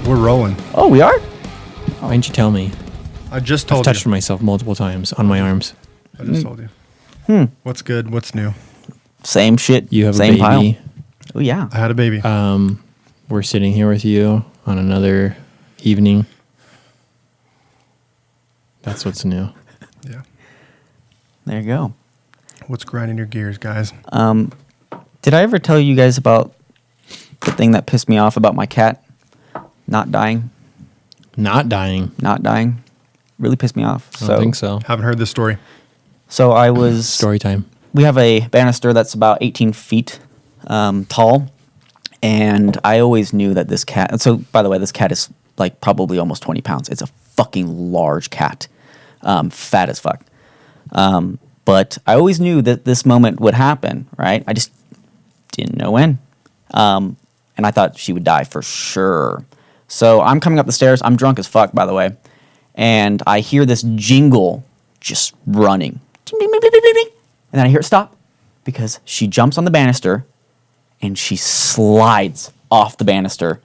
We're rolling. Oh, we are? Why didn't you tell me? I just I've told touched you. myself multiple times on my arms. I just told you. What's good? What's new? Same shit. You have same a baby. pile. Oh, yeah. I had a baby. We're sitting here with you on another evening. That's what's new. Yeah. There you go. What's grinding your gears, guys? Did I ever tell you guys about the thing that pissed me off about my cat not dying? Not dying. Not dying. Really pissed me off. I don't think so. Haven't heard this story. So I was... Story time. We have a banister that's about 18 feet tall. And I always knew that this cat... So, by the way, this cat is like probably almost 20 pounds. It's a fucking large cat. Fat as fuck. But I always knew that this moment would happen, right? I just didn't know when. And I thought she would die for sure. So I'm coming up the stairs. I'm drunk as fuck, by the way. And I hear this jingle just running. And then I hear it stop because she jumps on the banister and she slides off the banister.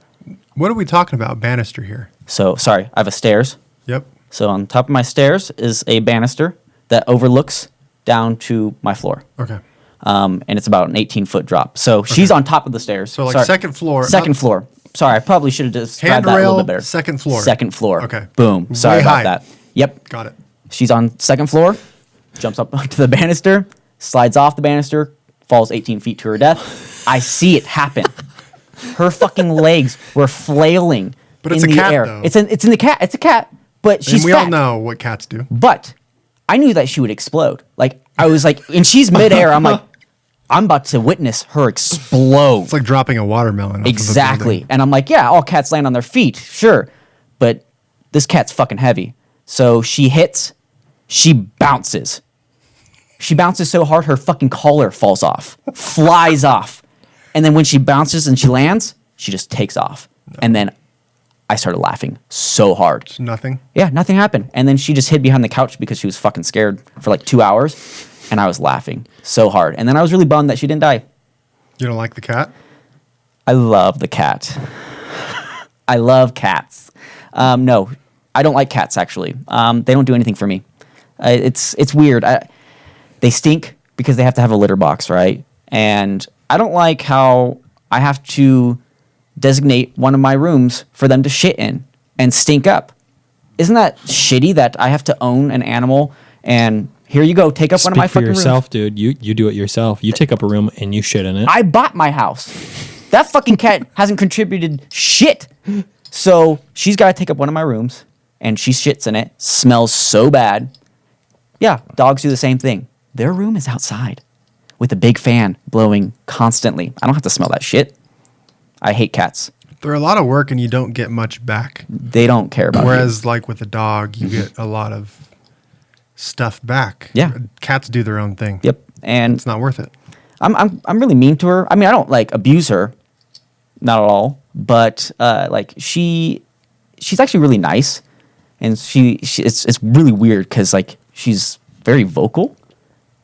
What are we talking about? Banister here. So, sorry, I have a stairs. Yep. So on top of my stairs is a banister that overlooks down to my floor. Okay. And it's about an 18-foot drop. So she's on top of the stairs. So like Sorry. second floor. Second floor. Sorry, I probably should have described that a little bit better. Second floor. Second floor. Okay. Boom. Sorry Way about high. that. Yep. Got it. She's on second floor, jumps up onto the banister, slides off the banister, falls 18 feet to her death. I see it happen. Her fucking legs were flailing But it's in a the cat, air. though. It's in the cat. It's a cat, but she's And we fat. all know what cats do. But I knew that she would explode. Like I was like, and she's midair. I'm like, I'm about to witness her explode. It's like dropping a watermelon. Off Exactly. Of a building. And I'm like, yeah, all cats land on their feet, sure. But this cat's fucking heavy. So she hits, she bounces. She bounces so hard her fucking collar falls off, flies off. And then when she bounces and she lands, she just takes off. No. And then I started laughing so hard. It's nothing. Yeah, nothing happened. And then she just hid behind the couch because she was fucking scared for like 2 hours. And I was laughing so hard. And then I was really bummed that she didn't die. You don't like the cat? I love the cat. I love cats. No, I don't like cats, actually. They don't do anything for me. It's weird. They stink because they have to have a litter box, right? And I don't like how I have to designate one of my rooms for them to shit in and stink up. Isn't that shitty that I have to own an animal and here you go, take up one of my fucking rooms? Speak for yourself, dude. You do it yourself. You take up a room and you shit in it. I bought my house. That fucking cat hasn't contributed shit. So she's got to take up one of my rooms and she shits in it. Smells so bad. Yeah, dogs do the same thing. Their room is outside with a big fan blowing constantly. I don't have to smell that shit. I hate cats. They're a lot of work and you don't get much back. They don't care about Whereas like with a dog, you get a lot of stuff back. Yeah. Cats do their own thing. Yep. And It's not worth it. I'm really mean to her. I mean, I don't like abuse her, not at all. But like she's actually really nice, and it's really weird because like she's very vocal,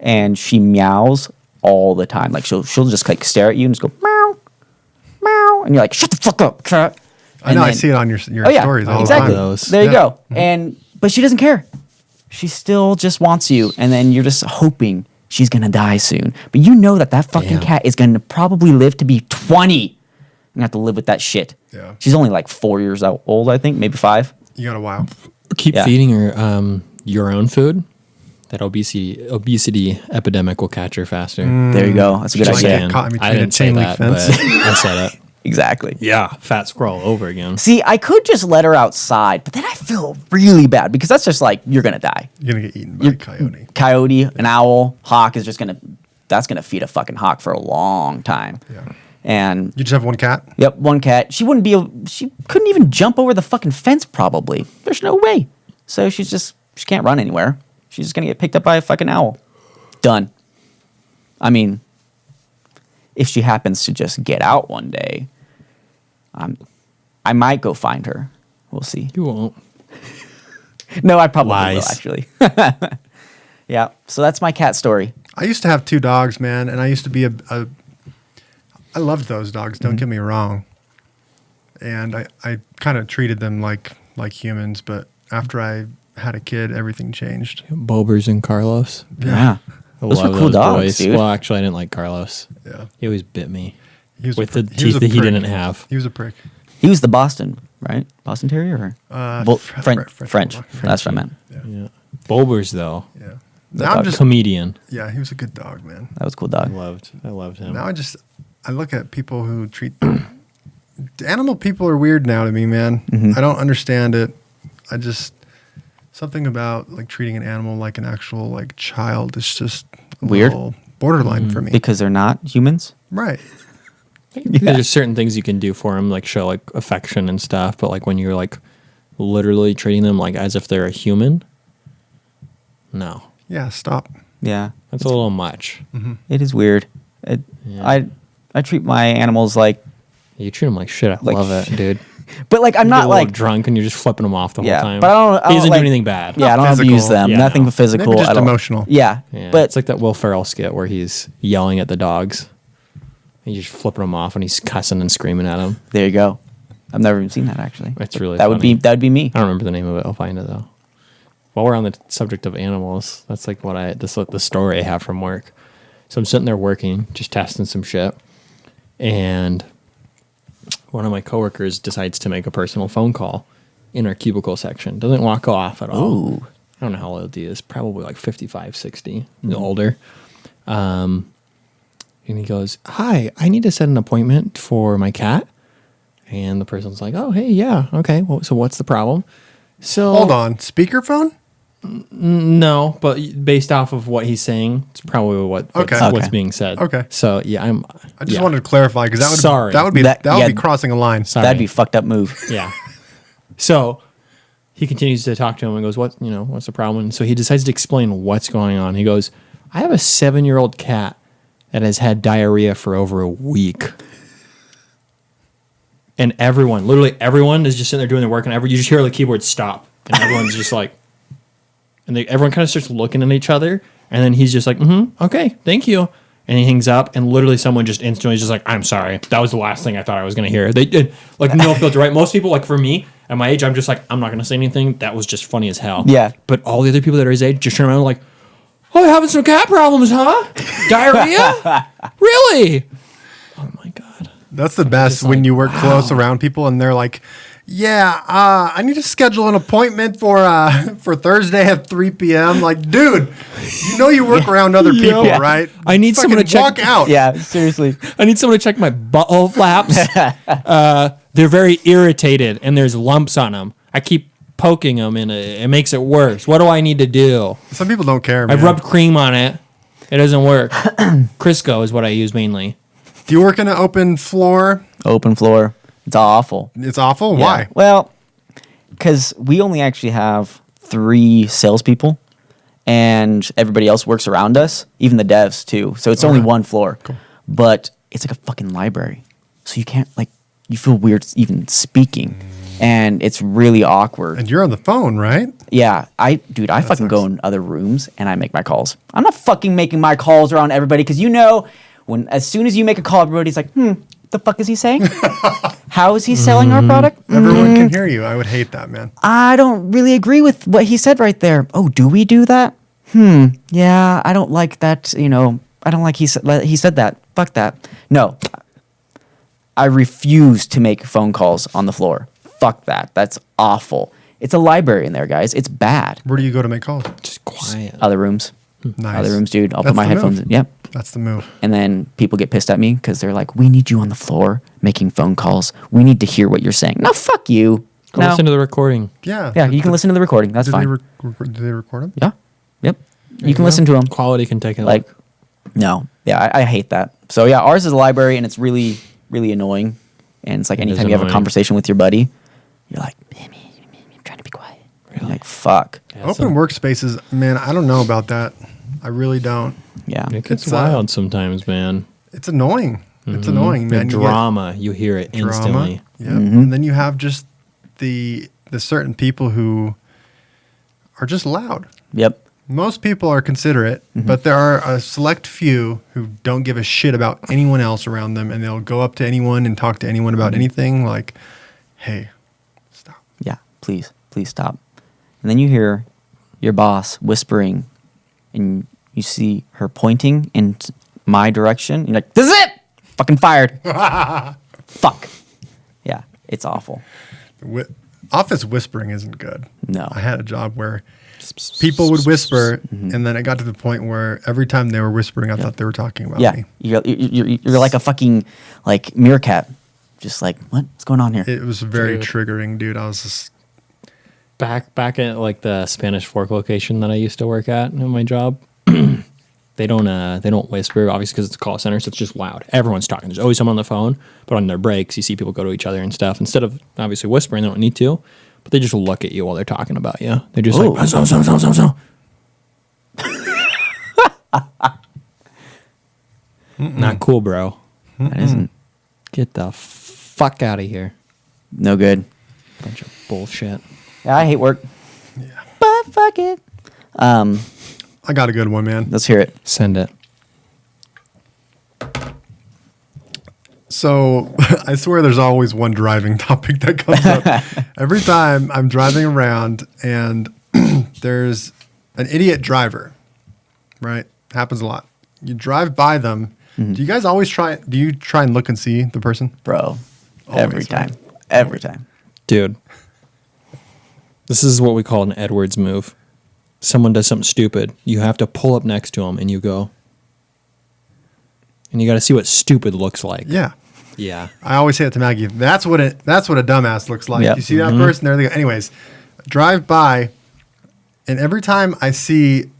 and she meows all the time. Like she'll just like stare at you and just go meow, meow, and you're like, shut the fuck up, cat. I know. I see it on your stories all exactly. the time. There you go. But she doesn't care. She still just wants you, and then you're just hoping she's gonna die soon. But you know that fucking cat is gonna probably live to be 20. I'm gonna have to live with that shit. Yeah. She's only like 4 years old, I think, maybe 5. You got a while. Keep feeding her your own food. That obesity epidemic will catch her faster. There you go. That's a good Just like idea. get caught in I between a didn't say chain link that, fence. but I said it. Exactly. Yeah, fat squirrel over again. See, I could just let her outside, but then I feel really bad because that's just like you're gonna die. You're going to get eaten by a coyote. Coyote, an owl, hawk is just that's gonna feed a fucking hawk for a long time. Yeah. And You just have one cat? yep, one cat. She couldn't even jump over the fucking fence probably. There's no way. So she can't run anywhere. She's just gonna get picked up by a fucking owl. Done. I mean, if she happens to just get out one day, I might go find her. We'll see. You won't. No, I probably will, Lies. actually. Yeah, so that's my cat story. I used to have 2 dogs, man, and I used to be I loved those dogs, don't get me wrong. and I kind of treated them like humans. But after I had a kid, everything changed. Bobers and Carlos. Yeah. I Those were love cool those dogs, boys. dude. Well, actually, I didn't like Carlos. Yeah, He always bit me he was with a the pr- he was teeth a that he prick. didn't have. He was a prick. He was the Boston, right? Boston Terrier? Or? French. That's what I meant. Yeah. Yeah. Bobers, though. Yeah. The Now I'm dog just. Comedian. Yeah, he was a good dog, man. That was a cool I dog. loved him. Now I look at people who treat animal people are weird now to me, man. Mhm. I don't understand it. Something about like treating an animal like an actual like child is just a Weird? little borderline for me. Because they're not humans? Right. There's certain things you can do for them, like show like affection and stuff. But like when you're like literally treating them like as if they're a human, no, Yeah, stop. Yeah. that's a little much. It is weird. Yeah. I treat my animals like, You treat them like shit. I Like love it, dude. but like I'm You get not a little like drunk and you're just flipping them off the yeah, whole time. but I don't He doesn't like, do anything bad. Yeah, I don't physical. abuse them. Yeah, Nothing no. physical. Maybe just I don't, emotional. Yeah, Yeah, but it's like that Will Ferrell skit where he's yelling at the dogs. He's just flipping them off and he's cussing and screaming at them. there you go. I've never even seen that actually. It's really that would funny. be me. I don't remember the name of it. I'll find it though. While we're on the subject of animals, that's like the story I have from work. So I'm sitting there working, just testing some shit, and one of my coworkers decides to make a personal phone call in our cubicle section. Doesn't walk off at all. Ooh. I don't know how old he is. Probably like 55, 60, older. And he goes, "Hi, I need to set an appointment for my cat." And the person's like, "Oh, hey, yeah, okay. Well, so what's the problem?" So Hold on. Speakerphone? no, but based off of what he's saying, it's probably what's Okay. being said. Okay. So yeah, I just wanted to clarify because Sorry. that would be Yeah. crossing a line. Sorry. That'd be a fucked up move. Yeah. So he continues to talk to him and goes, what's the problem? And so he decides to explain what's going on. He goes, "I have a 7-year-old cat that has had diarrhea for over a week." And literally everyone is just sitting there doing their work, and you just hear the keyboard stop, and everyone's just like, everyone kind of starts looking at each other, and then he's just like, "Okay, thank you," and he hangs up, and literally someone just instantly is just like, "I'm sorry, that was the last thing I thought I was gonna hear." They did like no filter, right? Most people, like for me at my age, I'm just like, I'm not gonna say anything. That was just funny as hell. Yeah. But all the other people that are his age just turn around and like, "Oh, you're having some cat problems, huh? Diarrhea? Really? Oh my god." That's the best Just when like, you work wow. close around people and they're like, "Yeah, I need to schedule an appointment for Thursday at 3 p.m." Like, dude, you work around other people, Yeah. right? I need someone to check- walk out. Yeah, seriously. I need someone to check my butthole flaps. They're very irritated, and there's lumps on them. I keep poking them, and it makes it worse. What do I need to do? Some people don't care, man. I've rubbed cream on it. It doesn't work. Crisco is what I use mainly. Do you work in an open floor? Open floor. It's awful. It's awful. Yeah. Why? Well, because we only actually have 3 salespeople, and everybody else works around us, even the devs too. So it's only Okay. 1 floor, but it's like a fucking library. So you can't you feel weird even speaking, and it's really awkward. And you're on the phone, right? Yeah, I fucking go in other rooms and I make my calls. I'm not fucking making my calls around everybody because as soon as you make a call, everybody's like, the fuck is he saying? How is he selling our product? Everyone can hear you. I would hate that, man. I don't really agree with what he said right there. Oh, do we do that? Yeah, I don't like that, I don't like he said that. Fuck that. No. I refuse to make phone calls on the floor. Fuck that. That's awful. It's a library in there, guys. It's bad. Where do you go to make calls? Just quiet. Other rooms. Nice. Other rooms, dude. I'll That's put my the headphones move. in. Yep. That's the move. And then people get pissed at me because they're like, "We need you on the floor making phone calls. We need to hear what you're saying." No, fuck you. Go No. listen to the recording. Yeah. Yeah, you can listen to the recording. That's Do fine. they record them? Yeah. Yep. You you can go. listen to them. Quality can take it. Like, no. Yeah, I hate that. So yeah, ours is a library, and it's really, really annoying. And it's like It is anytime you have a annoying. conversation with your buddy, you're like, I'm trying to be quiet. You're like, fuck. Open workspaces, man, I don't know about that. I really don't. Yeah. It gets It's, wild sometimes, man. It's annoying. It's annoying, The man. You get drama, you hear it drama. instantly. Yeah. And then you have just the certain people who are just loud. Yep. Most people are considerate, but there are a select few who don't give a shit about anyone else around them, and they'll go up to anyone and talk to anyone about anything. Like, hey, stop. Yeah, please stop. And then you hear your boss whispering, and you see her pointing in my direction. You're like, this is it! Fucking fired. Fuck. Yeah, it's awful. Office whispering isn't good. No. I had a job where people would whisper, and then it got to the point where every time they were whispering, I thought they were talking about me. You're like a fucking like meerkat. Just like, what's going on here? It was very triggering, dude. I was just... Back at like the Spanish Fork location that I used to work at in my job, they don't whisper, obviously, because it's a call center, so it's just loud. Everyone's talking. There's always someone on the phone, but on their breaks, you see people go to each other and stuff. Instead of obviously whispering, they don't need to, but they just look at you while they're talking about you. They're just like, so. Not cool, bro. That isn't. Get the fuck out of here. No good. Bunch of bullshit. Yeah, I hate work. Yeah. But fuck it. I got a good one, man. Let's hear it. Send it. So I swear there's always one driving topic that comes up. Every time I'm driving around and there's an idiot driver, right? Happens a lot. You drive by them. Do you guys always try and look and see the person? Bro. Every Always, time. right? Every time. Dude. This is what we call an Edwards move. Someone does something stupid. You have to pull up next to them and you go. And you got to see what stupid looks like. Yeah. Yeah. I always say it to Maggie. That's what a dumbass looks like. Yep. You see that person, there they go. Anyways, drive by, and every time I see,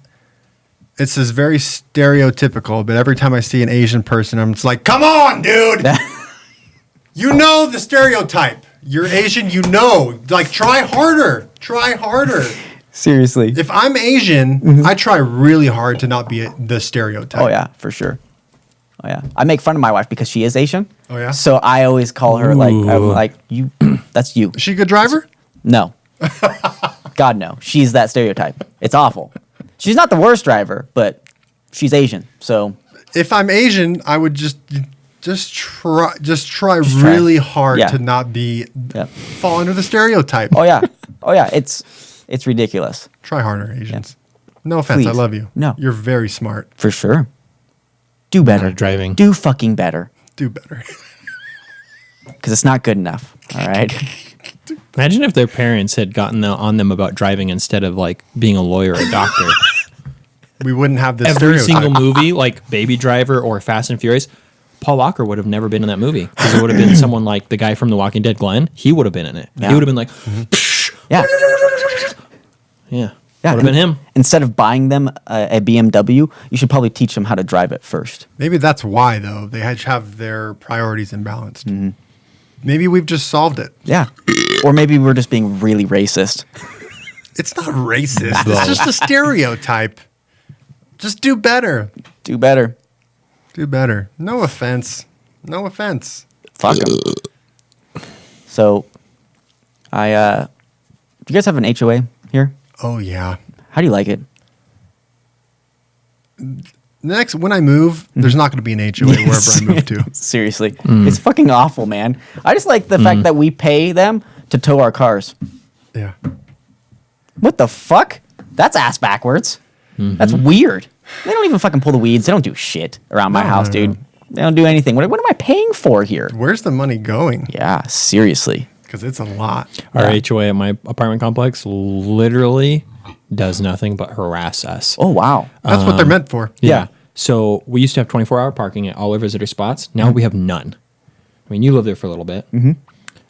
it's this very stereotypical, but every time I see an Asian person, I'm just like, come on, dude. You know the stereotype. You're Asian, you know. Like, try harder. Try harder. Seriously. If I'm Asian, I try really hard to not be the stereotype. Oh, yeah, for sure. Oh, yeah. I make fun of my wife because she is Asian. Oh, yeah? So I always call her I'm like, you, that's you. Is she a good driver? No. God, no. She's that stereotype. It's awful. She's not the worst driver, but she's Asian. So If I'm Asian, I would just try really hard to not be fall under the stereotype. Oh yeah. Oh yeah. It's ridiculous. Try harder, Asians. No offense, I Please. love you. No. You're very smart. For sure. Do better. Not driving. Do fucking better. Do better. Because it's not good enough. All right. Imagine if their parents had gotten on them about driving instead of like being a lawyer or a doctor. We wouldn't have this Every stereotype. single movie, like Baby Driver or Fast and Furious, Paul Walker would have never been in that movie because it would have been someone like the guy from The Walking Dead, Glenn. He would have been in it. Yeah. He would have been like, Yeah. yeah, Yeah. would have been him. Instead of buying them a BMW, you should probably teach them how to drive it first. Maybe that's why, though. They have their priorities imbalanced. Mm-hmm. Maybe we've just solved it. Yeah. Or maybe we're just being really racist. It's not racist. It's just a stereotype. Just do better. Do better. Do better. No offense. No offense. Fuck 'em. So, do you guys have an HOA here? Oh, yeah. How do you like it? Next, when I move, there's not going to be an HOA wherever I move to. Seriously. It's fucking awful, man. I just like the fact that we pay them to tow our cars. Yeah. What the fuck? That's ass backwards. That's weird. They don't even fucking pull the weeds. They don't do shit around my house, dude. They don't do anything. What am I paying for here? Where's the money going? Yeah, seriously. Because it's a lot. Our Yeah. HOA at my apartment complex literally does nothing but harass us. Oh, wow. That's what they're meant for. Yeah. So we used to have 24-hour parking at all our visitor spots. Now we have none. I mean, you lived there for a little bit.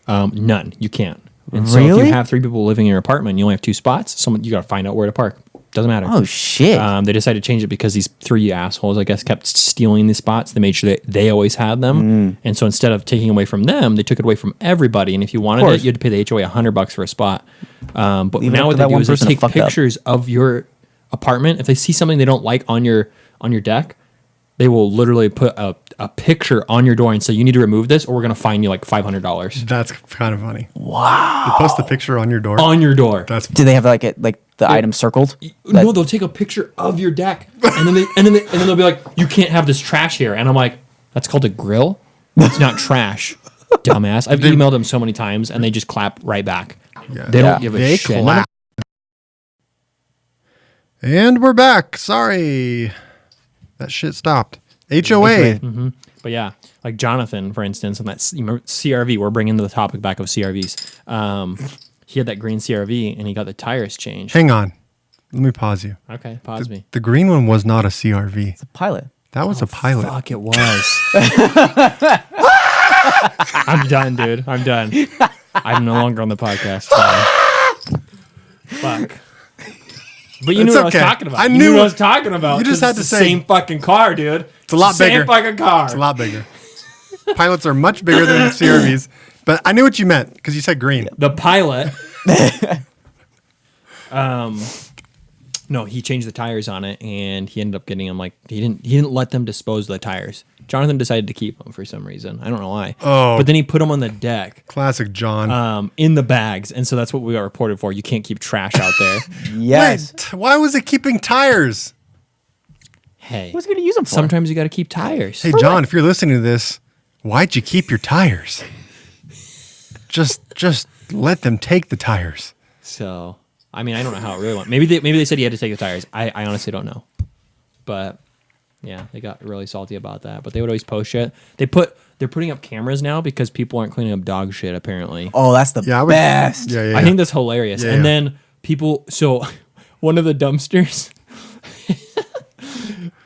None. You can't. And so if Really? you have 3 people living in your apartment and you only have 2 spots, you got to find out where to park. Doesn't matter. Oh, shit. They decided to change it because these 3 assholes, I guess, kept stealing the spots. They made sure that they always had them. And so instead of taking away from them, they took it away from everybody. And if you wanted it, you had to pay the HOA $100 for a spot. But Leave it now up what to they that do one is they person to take fuck up. pictures of your apartment. If they see something they don't like on your deck, they will literally put a picture on your door and say, you need to remove this or we're going to fine you like $500. That's kind of funny. Wow. You post a picture on your door. On your door. That's Do they have like the item circled? No, they'll take a picture of your deck and then they'll be like, you can't have this trash here. And I'm like, that's called a grill? It's not trash. Dumbass. I've emailed them so many times, and they just clap right back. Yeah. They don't give a They shit. clap. And we're back. Sorry. That shit stopped. HOA. But yeah, like Jonathan, for instance, and that you remember CRV. We're bringing the topic back of CRVs. He had that green CRV, and he got the tires changed. Hang on. Let me pause you. Okay, pause me. The green one was not a CRV. It's a pilot. That was a pilot. Fuck, it was. I'm done, dude. I'm done. I'm no longer on the podcast. Fuck. But you It's knew what I was okay. talking about. I You knew what I it. was talking about. You just 'cause had it's to the say- same fucking car, dude. It's a lot bigger. Same fucking car. It's a lot bigger. Pilots are much bigger than CRVs. But I knew what you meant because you said green. The pilot. No, he changed the tires on it, and he ended up getting them like he didn't let them dispose of the tires. Jonathan decided to keep them for some reason. I don't know why. Oh. But then he put them on the deck. Classic John. In the bags, and so that's what we got reported for. You can't keep trash out there. Yes. Wait, why was it keeping tires? Hey, Who's gonna use them for? sometimes you got to keep tires. Hey, John, if you're listening to this, why'd you keep your tires? Just let them take the tires. So, I mean, I don't know how it really went. Maybe they said he had to take the tires. I honestly don't know. But yeah, they got really salty about that. But they would always post shit. They're putting up cameras now because people aren't cleaning up dog shit. Apparently. Oh, that's the Yeah, I would, best. Yeah, yeah. I think that's hilarious. Yeah, and yeah. then people, so one of the dumpsters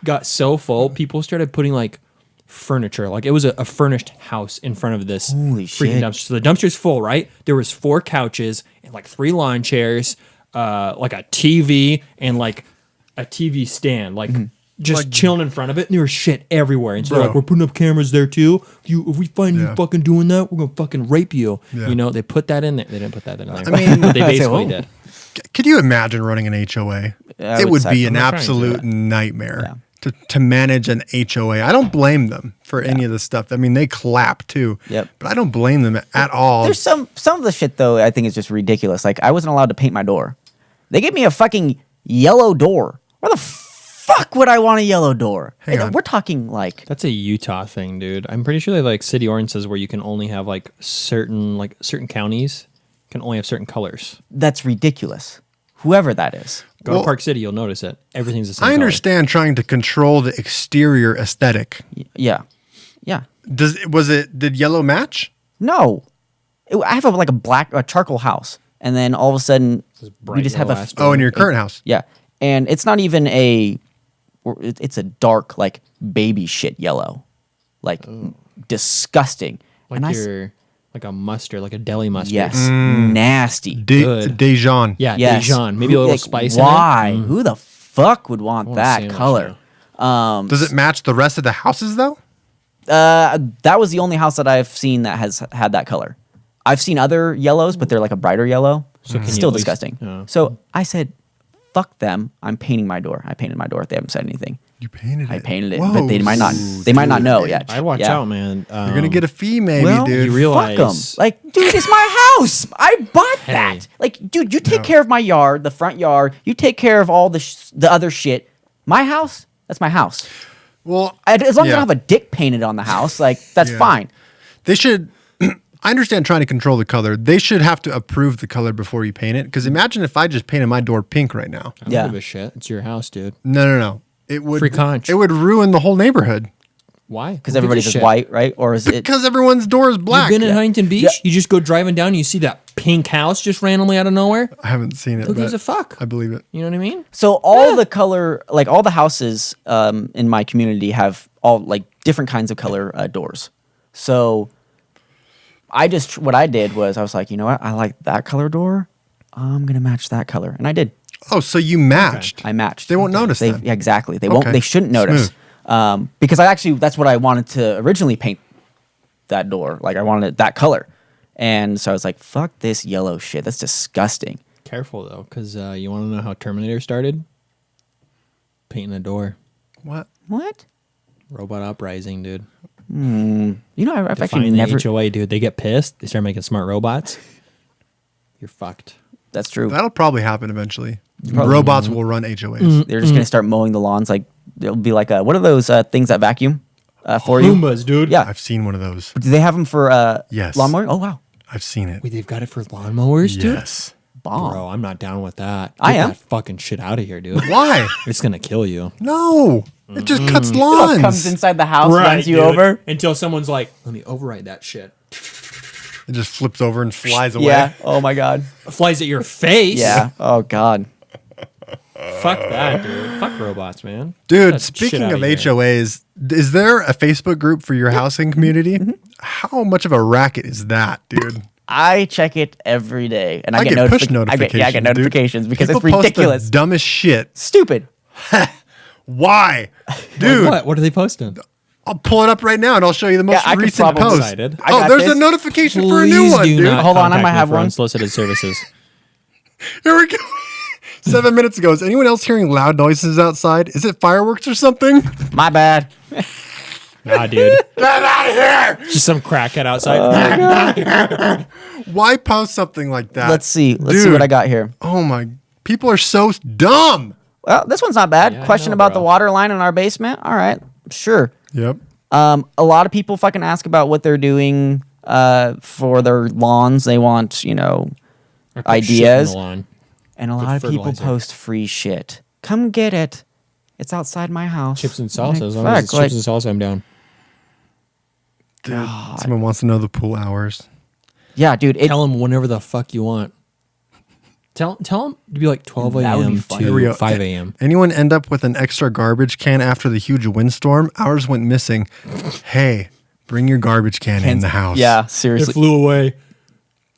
got so full, people started putting like furniture, like it was a furnished house in front of this Holy freaking shit. dumpster. So the dumpster's full, right? There was 4 couches and like 3 lawn chairs, like a TV and like a TV stand, like just chilling in front of it. And there was shit everywhere. And so they're Bro. like, we're putting up cameras there too. If we find you Yeah. fucking doing that, we're gonna fucking rape you. Yeah. You know, they put that in there. They didn't put that in there. I mean, but they I'd say, basically oh. did. Could you imagine running an HOA? Yeah, I It would would say- be I'm an not trying to do absolute that. nightmare to manage an HOA. I don't blame them for any of this stuff. I mean, they clap too. Yep. But I don't blame them at all. There's some of the shit though I think is just ridiculous. Like I wasn't allowed to paint my door. They gave me a fucking yellow door. Where the fuck would I want a yellow door? Hang Like, on. we're talking like That's a Utah thing, dude. I'm pretty sure they have like city ordinances where you can only have like certain counties can only have certain colors. that's ridiculous. Whoever that is. Go Well- to Park City, you'll notice it. Everything's the same. I color. understand trying to control the exterior aesthetic. Yeah. Yeah. Did yellow match? No. I have a charcoal house. And then all of a sudden bright we just have yellow a aspect. Oh, in your current house. Yeah. And it's not even it's a dark like baby shit yellow. Like disgusting. like and your like a mustard, like a deli mustard. yes, nasty. Good. Dijon. Yeah, Yes. Dijon. Maybe a little Like, spice Why? in it. Who the fuck would want want a that sandwich color? Does it match the rest of the houses though? That was the only house that I've seen that has had that color. I've seen other yellows, but they're like a brighter yellow. So can you Still at least- disgusting. yeah. So I said, fuck them. I'm painting my door. I painted my door. They haven't said anything. You painted it. I painted it, Whoa. but they might not. They might not know yet. I'd watch Yeah. out, man. You're gonna get a fee, maybe, Well, dude. you real- Fuck them. realize- Like, dude, it's my house. I bought Hey. that. Like, dude, you take care of my yard, the front yard. You take care of all the other shit. My house, that's my house. Well, As long as I yeah. don't have a dick painted on the house, like that's Yeah. fine. They should. I understand trying to control the color. They should have to approve the color before you paint it. Because imagine if I just painted my door pink right now. I don't Yeah. give a shit. It's your house, dude. No. It would Free conch. It would ruin the whole neighborhood Why? Because everybody's just white, right? Or is it? because everyone's door is black. You've been in Huntington Beach. Yeah. You just go driving down. And you see that pink house just randomly out of nowhere. I haven't seen it. Who gives but a fuck? I believe it. You know what I mean? So all the color, like all the houses in my community have all like different kinds of color doors. So what I did was I was like, you know what? I like that color door. I'm gonna match that color, and I did. Oh, so you matched. I matched. They won't notice then. Yeah, exactly. They won't. Okay. They shouldn't notice. Because that's what I wanted to originally paint that door. Like I wanted it that color, and so I was like, fuck this yellow shit. That's disgusting. Careful though, because you want to know how Terminator started? Painting a door. What? What? Robot uprising, dude. You know, I've actually Define the never. HOA, dude. They get pissed. They start making smart robots. You're fucked. That's true. That'll probably happen eventually. Probably. Robots will run HOAs. They're just gonna start mowing the lawns. Like it'll be like what are those things that vacuum? for you. Roombas, dude. Yeah. I've seen one of those. Do they have them for Yes. lawnmower? Oh wow, I've seen it. Wait, they've got it for lawnmowers, dude? Yes. bomb. Bro, I'm not down with that. I Get am. that fucking shit out of here, dude. Why? It's gonna kill you. No. It just cuts It lawns. comes inside the house, runs you dude. over. Until someone's like, let me override that shit. It just flips over and flies away. Yeah. Oh my god. Flies at your face. Yeah. Oh god. Fuck that, dude. Fuck robots, man. Dude, Get that shit speaking out of here. HOAs, is there a Facebook group for your housing community? How much of a racket is that, dude? I check it every day, and I, I get, get push notifications. I get dude. notifications because People it's post the ridiculous, dumbest shit. stupid. Why? Dude, What are they posting? I'll pull it up right now and I'll show you the most I could recent probably- post. Excited. I Oh, got there's this. a notification for a new Please one, do dude. not Hold on, I contact might me have for one. unsolicited services. Here we go. 7 minutes ago. Is anyone else hearing loud noises outside? Is it fireworks or something? My bad. Nah, dude. Get out of here! Just some crackhead outside. Why post something like that? Let's see. Let's see Dude. what I got here. Oh my! People are so dumb. Well, this one's not bad. Yeah, I Question know, about bro. the water line in our basement. All right, sure. Yep. A lot of people fucking ask about what they're doing for their lawns. They want, Or put ideas. shit in the lawn. and a lot of people fertilizer. post free shit. Come get it. It's outside my house. Chips and I'm salsa. As like, long as it's fuck, like, chips and salsa, I'm down. Dude, someone wants to know the pool hours. yeah, dude. Tell them whenever the fuck you want. Tell them to be like 12 That would be a.m. fun. Here we to go. 5 a.m. Anyone end up with an extra garbage can after the huge windstorm? Ours went missing. Hey, bring your garbage can in the house. Yeah, It seriously. flew away.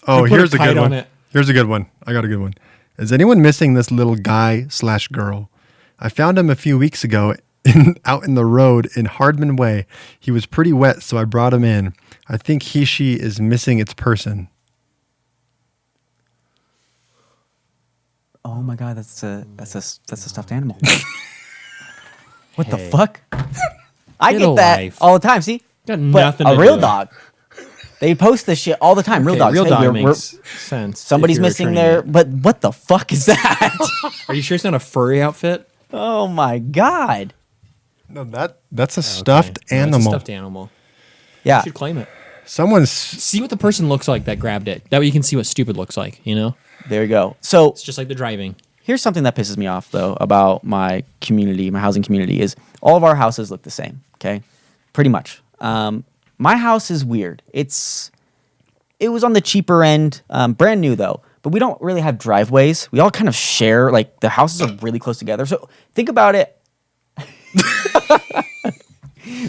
Oh, They put here's a a good kite one. on it. Here's a good one. I got a good one. Is anyone missing this little guy/girl? I found him a few weeks ago out in the road in Hardman Way. He was pretty wet, so I brought him in. I think she is missing its person. Oh my god, that's a stuffed animal. What the fuck? I Get get a that life. all the time. See, Got but nothing a to real do. dog. They post this shit all the time. Real Okay, dogs. real Hey, dog we're- makes sense. somebody's if you're missing returning their. it. But what the fuck is that? Are you sure it's not a furry outfit? Oh my god. No, that's a Okay. stuffed No, animal. It's a stuffed animal. Yeah. You should claim it. Someone's See what the person looks like that grabbed it. That way you can see what stupid looks like, you know? There you go. So It's just like the driving. here's something that pisses me off though about my community, my housing community, is all of our houses look the same. Okay, pretty much. My house is weird. It was on the cheaper end, brand new though. But we don't really have driveways. We all kind of share. Like the houses are really close together. So think about it.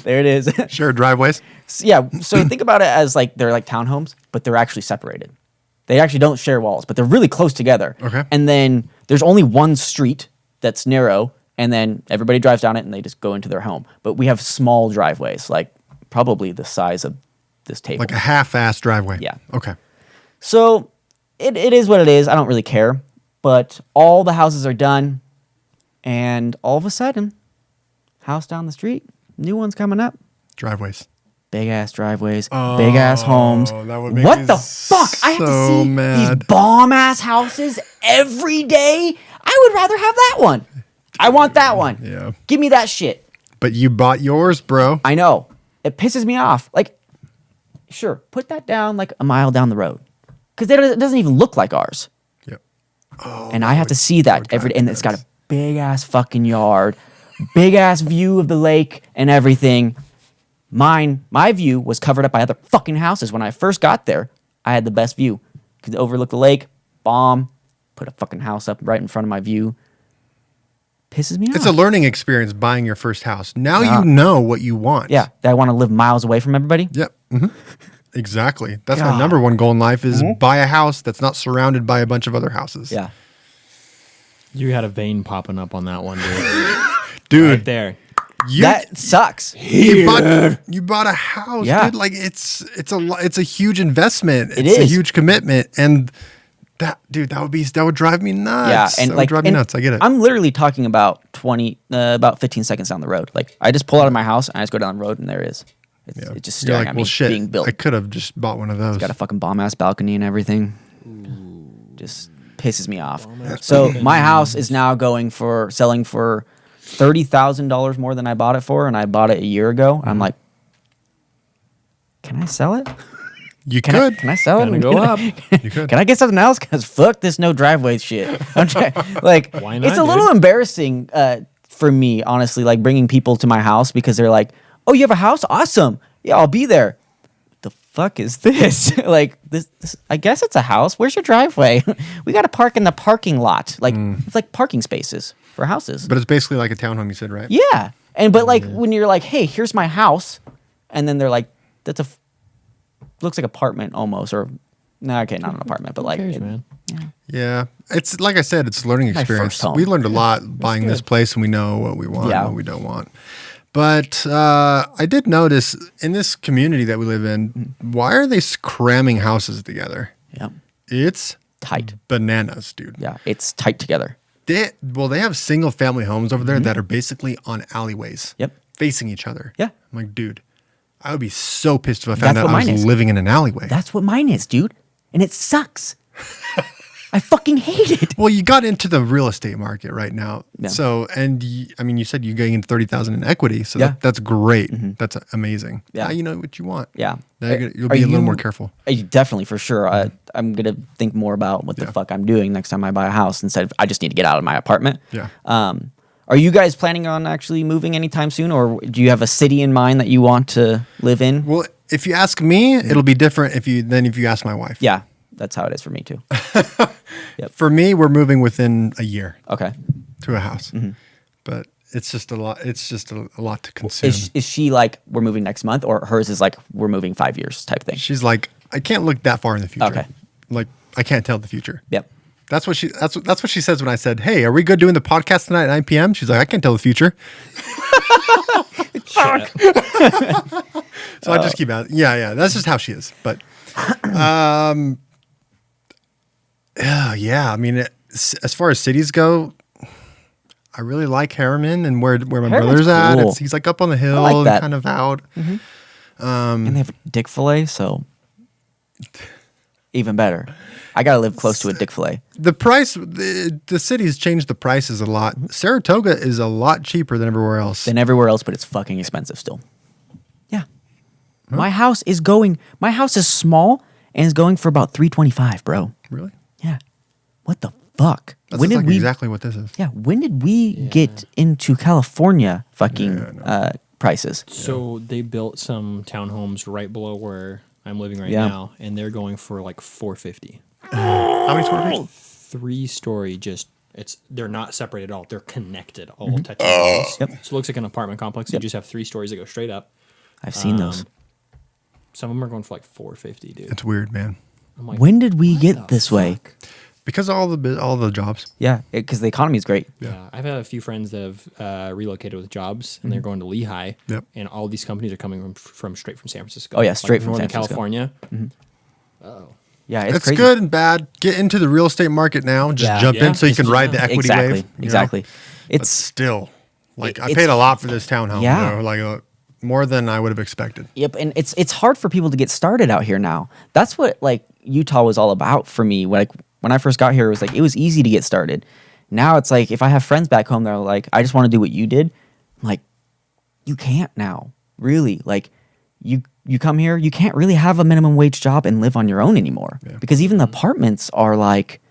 There it is. shared driveways. Yeah. So think about it as like they're like townhomes, but they're actually separated. They actually don't share walls, but they're really close together. Okay. And then there's only one street that's narrow, and then everybody drives down it and they just go into their home. But we have small driveways, like probably the size of this table. Like a half-ass driveway. Yeah. Okay. So it is what it is. I don't really care. But all the houses are done, and all of a sudden, house down the street, new one's coming up. Driveways. Big ass driveways, big ass homes. that would make What me the fuck? I have to so see mad. these bomb ass houses every day. I would rather have that one. I want that one. Yeah. Give me that shit. But you bought yours, bro. I know. It pisses me off. Like, sure, put that down like a mile down the road. Because it doesn't even look like ours. Yep. And I have to see that every day. And it's got a big ass fucking yard, big ass view of the lake and everything. My view was covered up by other fucking houses. When I first got there, I had the best view. Could overlook the lake, bomb, put a fucking house up right in front of my view. Pisses me off. It's a learning experience buying your first house. Now Yeah. you know what you want. Yeah, that I want to live miles away from everybody. Yep. hmm Exactly. That's my God. number one goal in life is buy a house that's not surrounded by a bunch of other houses. Yeah. You had a vein popping up on that one, dude. Dude, Right there. you, That sucks. you bought a house, Yeah. dude. Like it's a huge investment. It It's a is. huge commitment. And that would drive me nuts. Yeah, and that like would drive me and nuts. I get it. I'm literally talking about 15 seconds down the road. Like I just pull out of my house and I just go down the road and there it is. It's just You're staring like, at well, me shit. being built. I could have just bought one of those. Got a fucking bomb ass balcony and everything. Just pisses me off. So my house is now selling for $30,000 more than I bought it for, and I bought it a year ago. I'm like, can I sell it? You Can could. I sell it? Gonna go up. You could. Can I get something else? Because fuck this no driveway shit. I'm trying, like, Why not, it's a little dude? embarrassing for me, honestly, like bringing people to my house because they're like, oh, you have a house? Awesome. Yeah, I'll be there. The fuck is this? Like, this, I guess it's a house. Where's your driveway? We got to park in the parking lot. Like, it's like parking spaces for houses. But it's basically like a townhome, you said, right? Yeah. But like when you're like, hey, here's my house. And then they're like, that's looks like apartment almost. Or, no, okay, not an apartment, but like. cares, man? Yeah. It's like I said, it's a learning My experience. first home. We learned a lot buying this good. place, and we know what we want Yeah. and what we don't want. But I did notice in this community that we live in, why are they cramming houses together? Yeah. It's Tight. bananas, dude. Yeah. It's tight together. They have single family homes over there that are basically on alleyways. Yep. Facing each other. Yeah. I'm like, dude, I would be so pissed if I found That's out what I was mine is. living in an alleyway. That's what mine is, dude. And it sucks. I fucking hate it. Well, you got into the real estate market right now. Yeah. So, and you said you're getting 30,000 in equity. So Yeah. that's great. That's amazing. Yeah. Now you know what you want. Yeah. Now you'll Are be a little you- more careful. Definitely, for sure. I'm going to think more about what the Yeah. fuck I'm doing next time I buy a house instead of I just need to get out of my apartment. Yeah. Are you guys planning on actually moving anytime soon, or do you have a city in mind that you want to live in? Well, if you ask me, it'll be different if you ask my wife. Yeah, that's how it is for me too. For me, we're moving within a year Okay. to a house. But it's just a lot. It's just a lot to consume. Is she like we're moving next month, or hers is like we're moving 5 years type thing? She's like, I can't look that far in the future. Okay. Like I can't tell the future. Yep. That's what she says when I said, "Hey, are we good doing the podcast tonight at 9 p.m.?" She's like, "I can't tell the future." Shit. So I just keep at it. Yeah. That's just how she is. But, yeah. I mean, as far as cities go, I really like Harriman and where my Harriman's brother's at. cool. He's like up on the hill, like that. kind of out. And they have Dick Filet, so even better. I gotta live close to a Dick Filet. The price, the city's changed the prices a lot. Saratoga is a lot cheaper than everywhere else. Than everywhere else, but it's fucking expensive still. Yeah. My house is small and is going for about $325, bro. Really? Yeah. What the fuck? That's just like exactly what this is. Yeah, when did we get into California fucking prices? So they built some townhomes right below where I'm living right Yeah. now, and they're going for like $450. How many square feet? 3-story, they're not separated at all. They're connected, all touching walls. Yep. So it looks like an apartment complex. You just have 3 stories that go straight up. I've seen those. Some of them are going for like $450, dude. It's weird, man. I'm like, When did we what get the this way? fuck? Because of all the jobs. Yeah, because the economy is great. Yeah, I've had a few friends that have relocated with jobs, and they're going to Lehigh. Yep. And all these companies are coming from straight from San Francisco. Oh, yeah, straight from Northern San Francisco. California. Yeah, it's It's crazy. good and bad. Get into the real estate market now. Just Yeah. jump Yeah. in so you Just- can ride the equity Exactly, wave. you know? exactly. But It's still, like I it's- paid a lot for this townhome. Yeah. You know, like more than I would have expected. Yep, and it's hard for people to get started out here now. That's what like Utah was all about for me. Like when I first got here, it was easy to get started. Now it's like if I have friends back home, they're like, I just want to do what you did. I'm like, you can't now, really. Like you come here, you can't really have a minimum wage job and live on your own anymore because even the apartments are like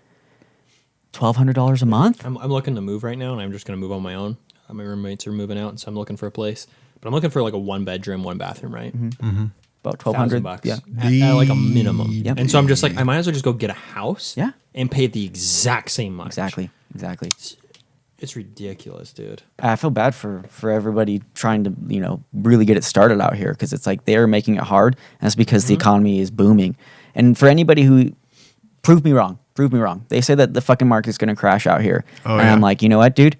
$1,200 a month. I'm looking to move right now, and I'm just going to move on my own. My roommates are moving out, and so I'm looking for a place. But I'm looking for like a 1-bedroom, 1-bathroom, right? About $1,200. $1,000. Yeah. At like a minimum. Yep. And so I'm just like, I might as well just go get a house. Yeah. And pay the exact same much. Exactly. It's ridiculous, dude. I feel bad for everybody trying to, really get it started out here because it's like they're making it hard. And that's because the economy is booming. And for anybody who, prove me wrong. They say that the fucking market's going to crash out here. Oh, and yeah. I'm like, you know what, dude?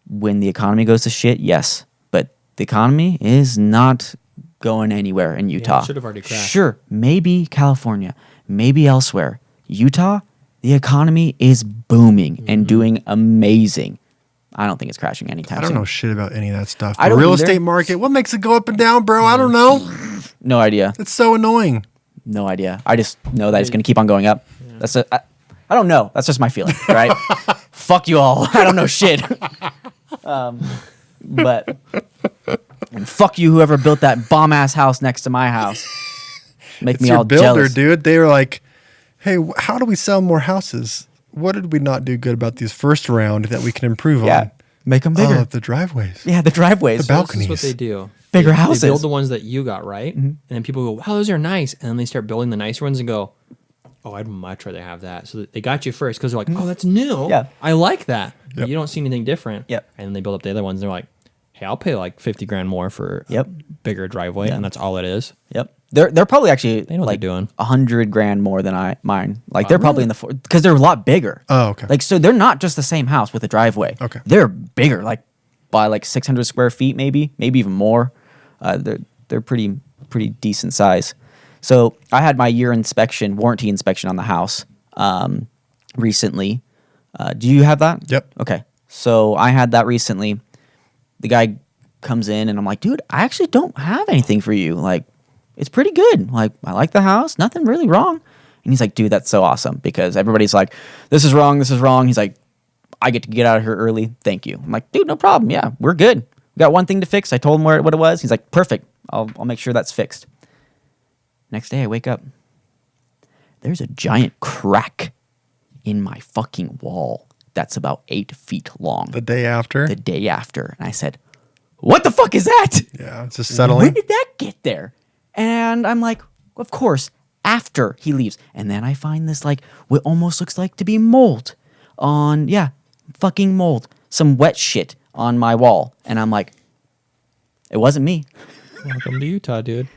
When the economy goes to shit, yes. But the economy is not going anywhere in Utah. it should have already crashed. Sure, maybe California, maybe elsewhere. Utah, the economy is booming and doing amazing. I don't think it's crashing anytime I don't soon. know shit about any of that stuff. I The don't real either. estate market, what makes it go up and down, bro? I don't know. No idea. It's so annoying. No idea. I just know that it's going to keep on going up. I don't know. That's just my feeling, right? Fuck you all. I don't know shit. But And fuck you, whoever built that bomb ass house next to my house. Make It's me your all builder, jealous. dude. They were like, "Hey, how do we sell more houses? What did we not do good about these first round that we can improve Yeah, on?" make them bigger. Oh, the driveways. Yeah, the driveways. The This is what balconies. they do. Bigger They houses. build the ones that you got, right? And then people go, wow, those are nice. And then they start building the nicer ones and go, oh, I'd much rather have that. So they got you first because they're like, oh, that's new. Yeah. I like that. Yep. You don't see anything different. Yep. And then they build up the other ones. And they're like, hey, I'll pay like 50 grand more for Yep. a bigger driveway. Yeah. And that's all it is. Yep. They're probably actually They know what like they're doing. 100 grand more than mine. Like they're probably really? in the because they're a lot bigger. Oh, okay. Like so they're not just the same house with a driveway. Okay. They're bigger, like by like 600 square feet, maybe even more. They're pretty decent size. So I had my warranty inspection on the house recently. Do you have that? Yep. Okay. So I had that recently. The guy comes in and I'm like, dude, I actually don't have anything for you. Like, it's pretty good. Like, I like the house. Nothing really wrong. And he's like, dude, that's so awesome because everybody's like, this is wrong. This is wrong. He's like, I get to get out of here early. Thank you. I'm like, dude, no problem. Yeah, we're good. We got one thing to fix. I told him what it was. He's like, perfect. I'll make sure that's fixed. Next day I wake up. There's a giant crack in my fucking wall that's about 8 feet long. The day after. The day after. And I said, what the fuck is that? Yeah, it's just When settling. did that get there? And I'm like, of course, after he leaves. And then I find this like what almost looks like to be mold fucking mold. Some wet shit on my wall. And I'm like, it wasn't me. Welcome to Utah, dude.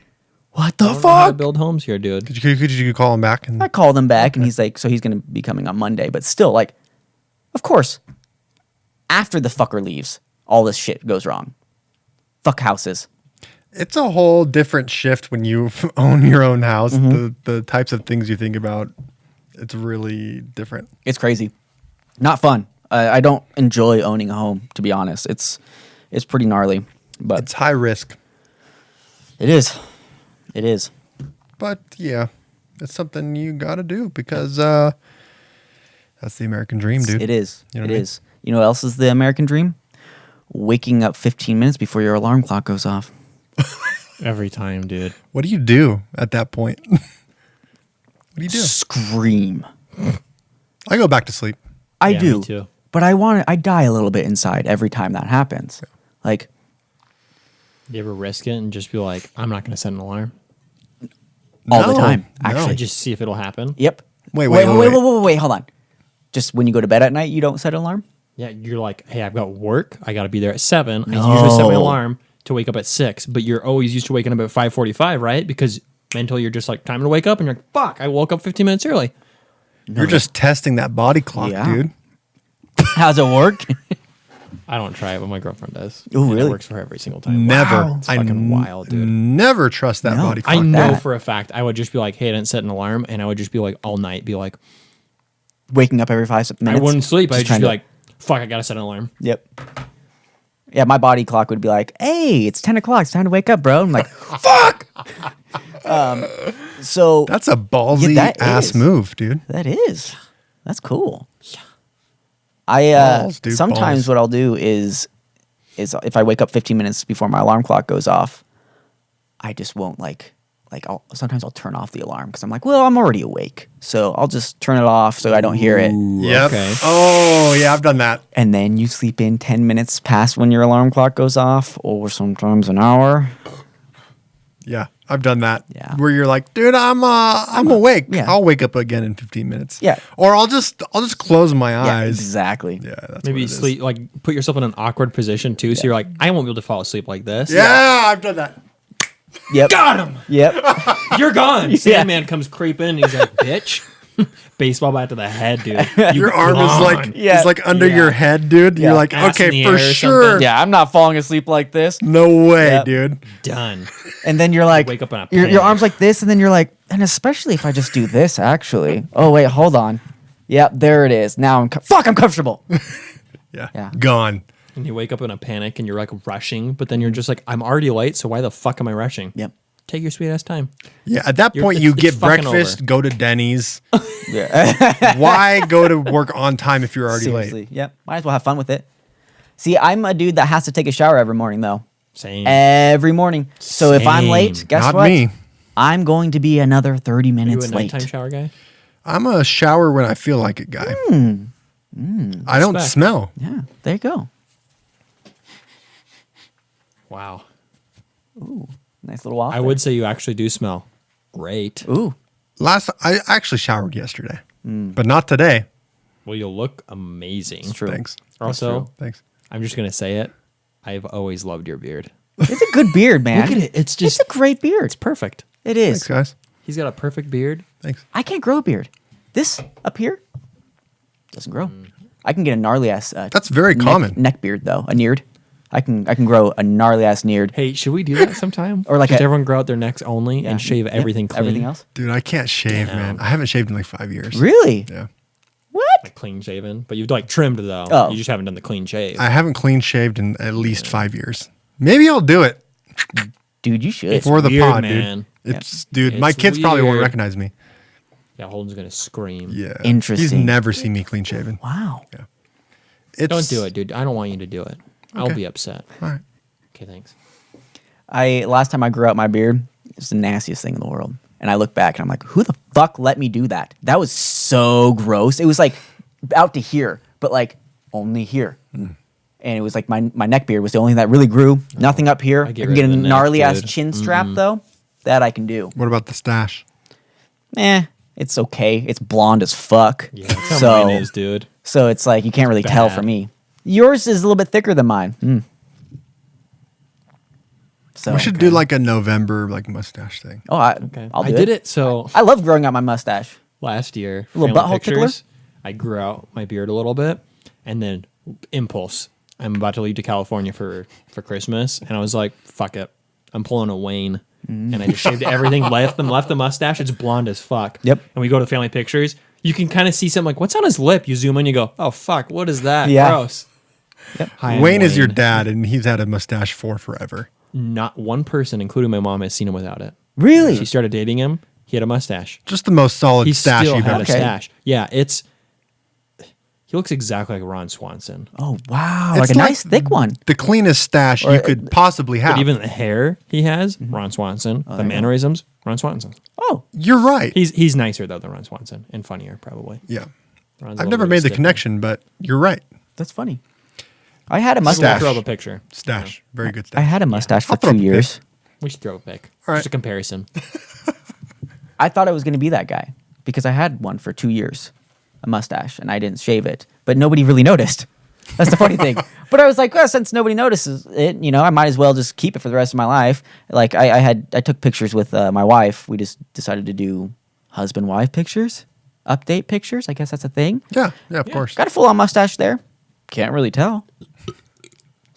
What the I don't know how to fuck? build homes here, dude. Could you call him back? And I called him back and he's like, so he's going to be coming on Monday. But still, like, of course, after the fucker leaves, all this shit goes wrong. Fuck houses. it's a whole different shift when you own your own house. Mm-hmm. The types of things you think about, it's really different. It's crazy. Not fun. I don't enjoy owning a home, to be honest. It's pretty gnarly, but It's high risk, it is. It is. but yeah, it's something you got to do because that's the American dream, dude. It is. You know It what I mean? is. You know what else is the American dream? Waking up 15 minutes before your alarm clock goes off. Every time, dude. What do you do at that point? What do you do? Scream. I go back to sleep. I Yeah, do. me too. But I die a little bit inside every time that happens. Like, You ever risk it and just be like, I'm not going to set an alarm? all the No, time, no. actually. Just see if it'll happen. Yep. Wait, wait, hold on. Just when you go to bed at night, you don't set an alarm? Yeah, you're like, hey, I've got work. I got to be there at 7. I usually set my No. alarm to wake up at 6, but you're always used to waking up at 5:45, right? Because mentally you're just like, time to wake up, and you're like, fuck, I woke up 15 minutes early. You're just testing that body clock, Yeah. dude. How's it work? I don't try it, but my girlfriend does. Oh, And really? It works for her every single time. Never. Wow. It's fucking wild, dude. Never trust that No. body clock. I know that. for a fact I would just be like, hey, I didn't set an alarm, and I would just be like all night, be like, Waking up every 5 minutes? I wouldn't sleep. I'd just trying be to- like, fuck, I gotta set an alarm. Yep. Yeah, my body clock would be like, hey, it's 10 o'clock. It's time to wake up, bro. I'm like, fuck! So That's a ballsy Yeah, that ass is. move, dude. that is. That's cool. I Balls, dude, sometimes balls. what I'll do is if I wake up 15 minutes before my alarm clock goes off, I just won't sometimes I'll turn off the alarm because I'm like, well, I'm already awake, so I'll just turn it off so I don't hear it. Yep. okay. Oh, yeah, I've done that. And then you sleep in 10 minutes past when your alarm clock goes off, or sometimes an hour. Yeah, I've done that. Yeah. Where you're like, dude, I'm awake. Yeah. I'll wake up again in 15 minutes. Yeah. Or I'll just close my Yeah, eyes. exactly. Yeah, that's Maybe what you it is. sleep, like, put yourself in an awkward position too, so you're like, I won't be able to fall asleep like this. Yeah, I've done that. Yep. Got him! Yep. You're gone. Sandman comes creeping, and he's like, bitch. Baseball bat to the head, dude. Your arm is like Yeah. is like under Yeah. your head, dude. Yeah. You're like, Ass in okay, the for air or sure. something. Yeah, I'm not falling asleep like this. No way, Yep. dude. done. And then you're like, wake up in a your panic. arm's like this, and then you're like, and especially if I just do this, actually. Oh wait, hold on. Yep, there it is. Now I'm I'm comfortable. Yeah. Yeah. Gone. And you wake up in a panic, and you're like rushing, but then you're just like, I'm already late, so why the fuck am I rushing? Yep. Take your sweet ass time. Yeah, at that You're- point it's- you it's get fucking breakfast, over. go to Denny's. Yeah. Why go to work on time if you're already Seriously. late? Yep. Might as well have fun with it. See, I'm a dude that has to take a shower every morning though. Same. every morning. So if I'm late, Same. guess Not what? me. I'm going to be another 30 Are you minutes a late. nighttime shower guy? I'm a shower when I feel like it guy. I don't Respect. smell. Yeah, there you go. Wow. Nice little walk. I would say you actually do smell great. Ooh, I actually showered yesterday, but not today. Well, you'll look amazing. it's true. Thanks. Also, Thanks. I'm just going to say it. I've always loved your beard. It's a good beard, man. Look at it. It's just, It's a great beard. it's perfect. It is. Thanks, guys. He's got a perfect beard. Thanks. I can't grow a beard. This up here doesn't grow. I can get a gnarly ass. That's very common. Neck beard though, a neared. I can grow a gnarly ass neared. Hey, should we do that sometime? Or like just a- everyone grow out their necks only Yeah. and shave Yeah, everything clean. Everything else. Dude, I can't shave, man. I haven't shaved in like 5 years. Really? Yeah. What? Like clean shaven. But you've like trimmed though. Oh. You just haven't done the clean shave. I haven't clean shaved in at least 5 years. Maybe I'll do it Dude, you should. It's for the weird, pod, man. dude. Dude, my It's kids probably won't weird. recognize me. Yeah, Holden's going to scream. Yeah. Interesting. He's never seen me clean shaven. Wow. It's, Don't do it, dude. I don't want you to do it. I'll Okay. be upset. All right. Okay, thanks. Last time I grew out my beard, it's the nastiest thing in the world. And I look back and I'm like, who the fuck let me do that? That was so gross. It was like out to here, but like only here. And it was like my neck beard was the only thing that really grew. Nothing up here. I I get can rid get a of the neck, gnarly ass dude. chin strap though. That I can do. What about the stash? It's okay. It's blonde as fuck. Yeah, that's how so, mine is, dude. So it's like you can't really tell bad. for me. Yours is a little bit thicker than mine. So We should do like a November like mustache thing. Okay. I'll I do did it. it so I love growing out my mustache. last year. A little family butthole tickler? I grew out my beard a little bit, and then impulse. I'm about to leave to California for Christmas, and I was like, "Fuck it, I'm pulling a Wayne," and I just shaved everything, left the mustache. It's blonde as fuck. Yep. And we go to the family pictures. You can kind of see something like, "What's on his lip?" You zoom in, you go, "Oh fuck, what is that? Yeah. Gross." Yep. Hi, I'm Wayne is your Wayne. dad, and he's had a mustache for forever. Not one person, including my mom, has seen him without it. Really? She started dating him. He had a mustache. Just the most solid He stash still you've had ever a Okay. seen. stash. Yeah, he looks exactly like Ron Swanson. Oh wow, It's like a nice thick one. The cleanest stash you could possibly have. But even the hair he has, Mm-hmm. Ron Swanson. Oh, The mannerisms, Ron Swanson. Oh, You're right. He's nicer though than Ron Swanson and funnier probably. Yeah. Ron's a I've little never bit made the stiffer. connection, but you're right. that's funny. I had a We'll mustache. throw up a picture. Stash. Very good I stash. had a mustache I'll for throw up 2 a years. We should throw a pic. All right. Just a comparison. I thought I was going to be that guy because I had one for 2 years, a mustache, and I didn't shave it, but nobody really noticed. That's the funny thing. But I was like, well, since nobody notices it, I might as well just keep it for the rest of my life. Like I took pictures with my wife. We just decided to do husband-wife pictures, update pictures. I guess that's a thing. Yeah. Yeah, of course. Got a full-on mustache there. Can't really tell.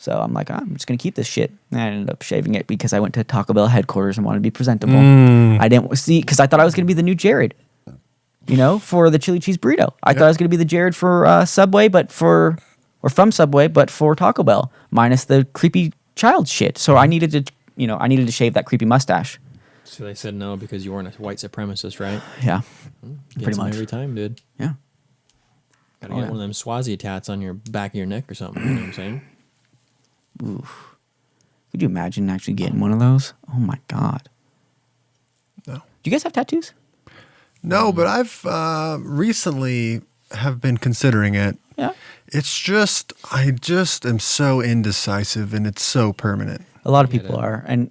So I'm like, I'm just gonna keep this shit. And I ended up shaving it because I went to Taco Bell headquarters and wanted to be presentable. I didn't see because I thought I was gonna be the new Jared, for the chili cheese burrito. I thought I was gonna be the Jared for Subway, from Subway, but for Taco Bell, minus the creepy child shit. So I needed to shave that creepy mustache. So they said no because you weren't a white supremacist, right? Yeah, Gets pretty them much. every time, dude. Yeah. Gotta Oh, get yeah. one of them Swazi tats on your back of your neck or something. You know what I'm saying? Could you imagine actually getting one of those? Oh my god. No. Do you guys have tattoos? No, but I've recently have been considering it. Yeah. It's just, I just am so indecisive and it's so permanent. A lot of people are. And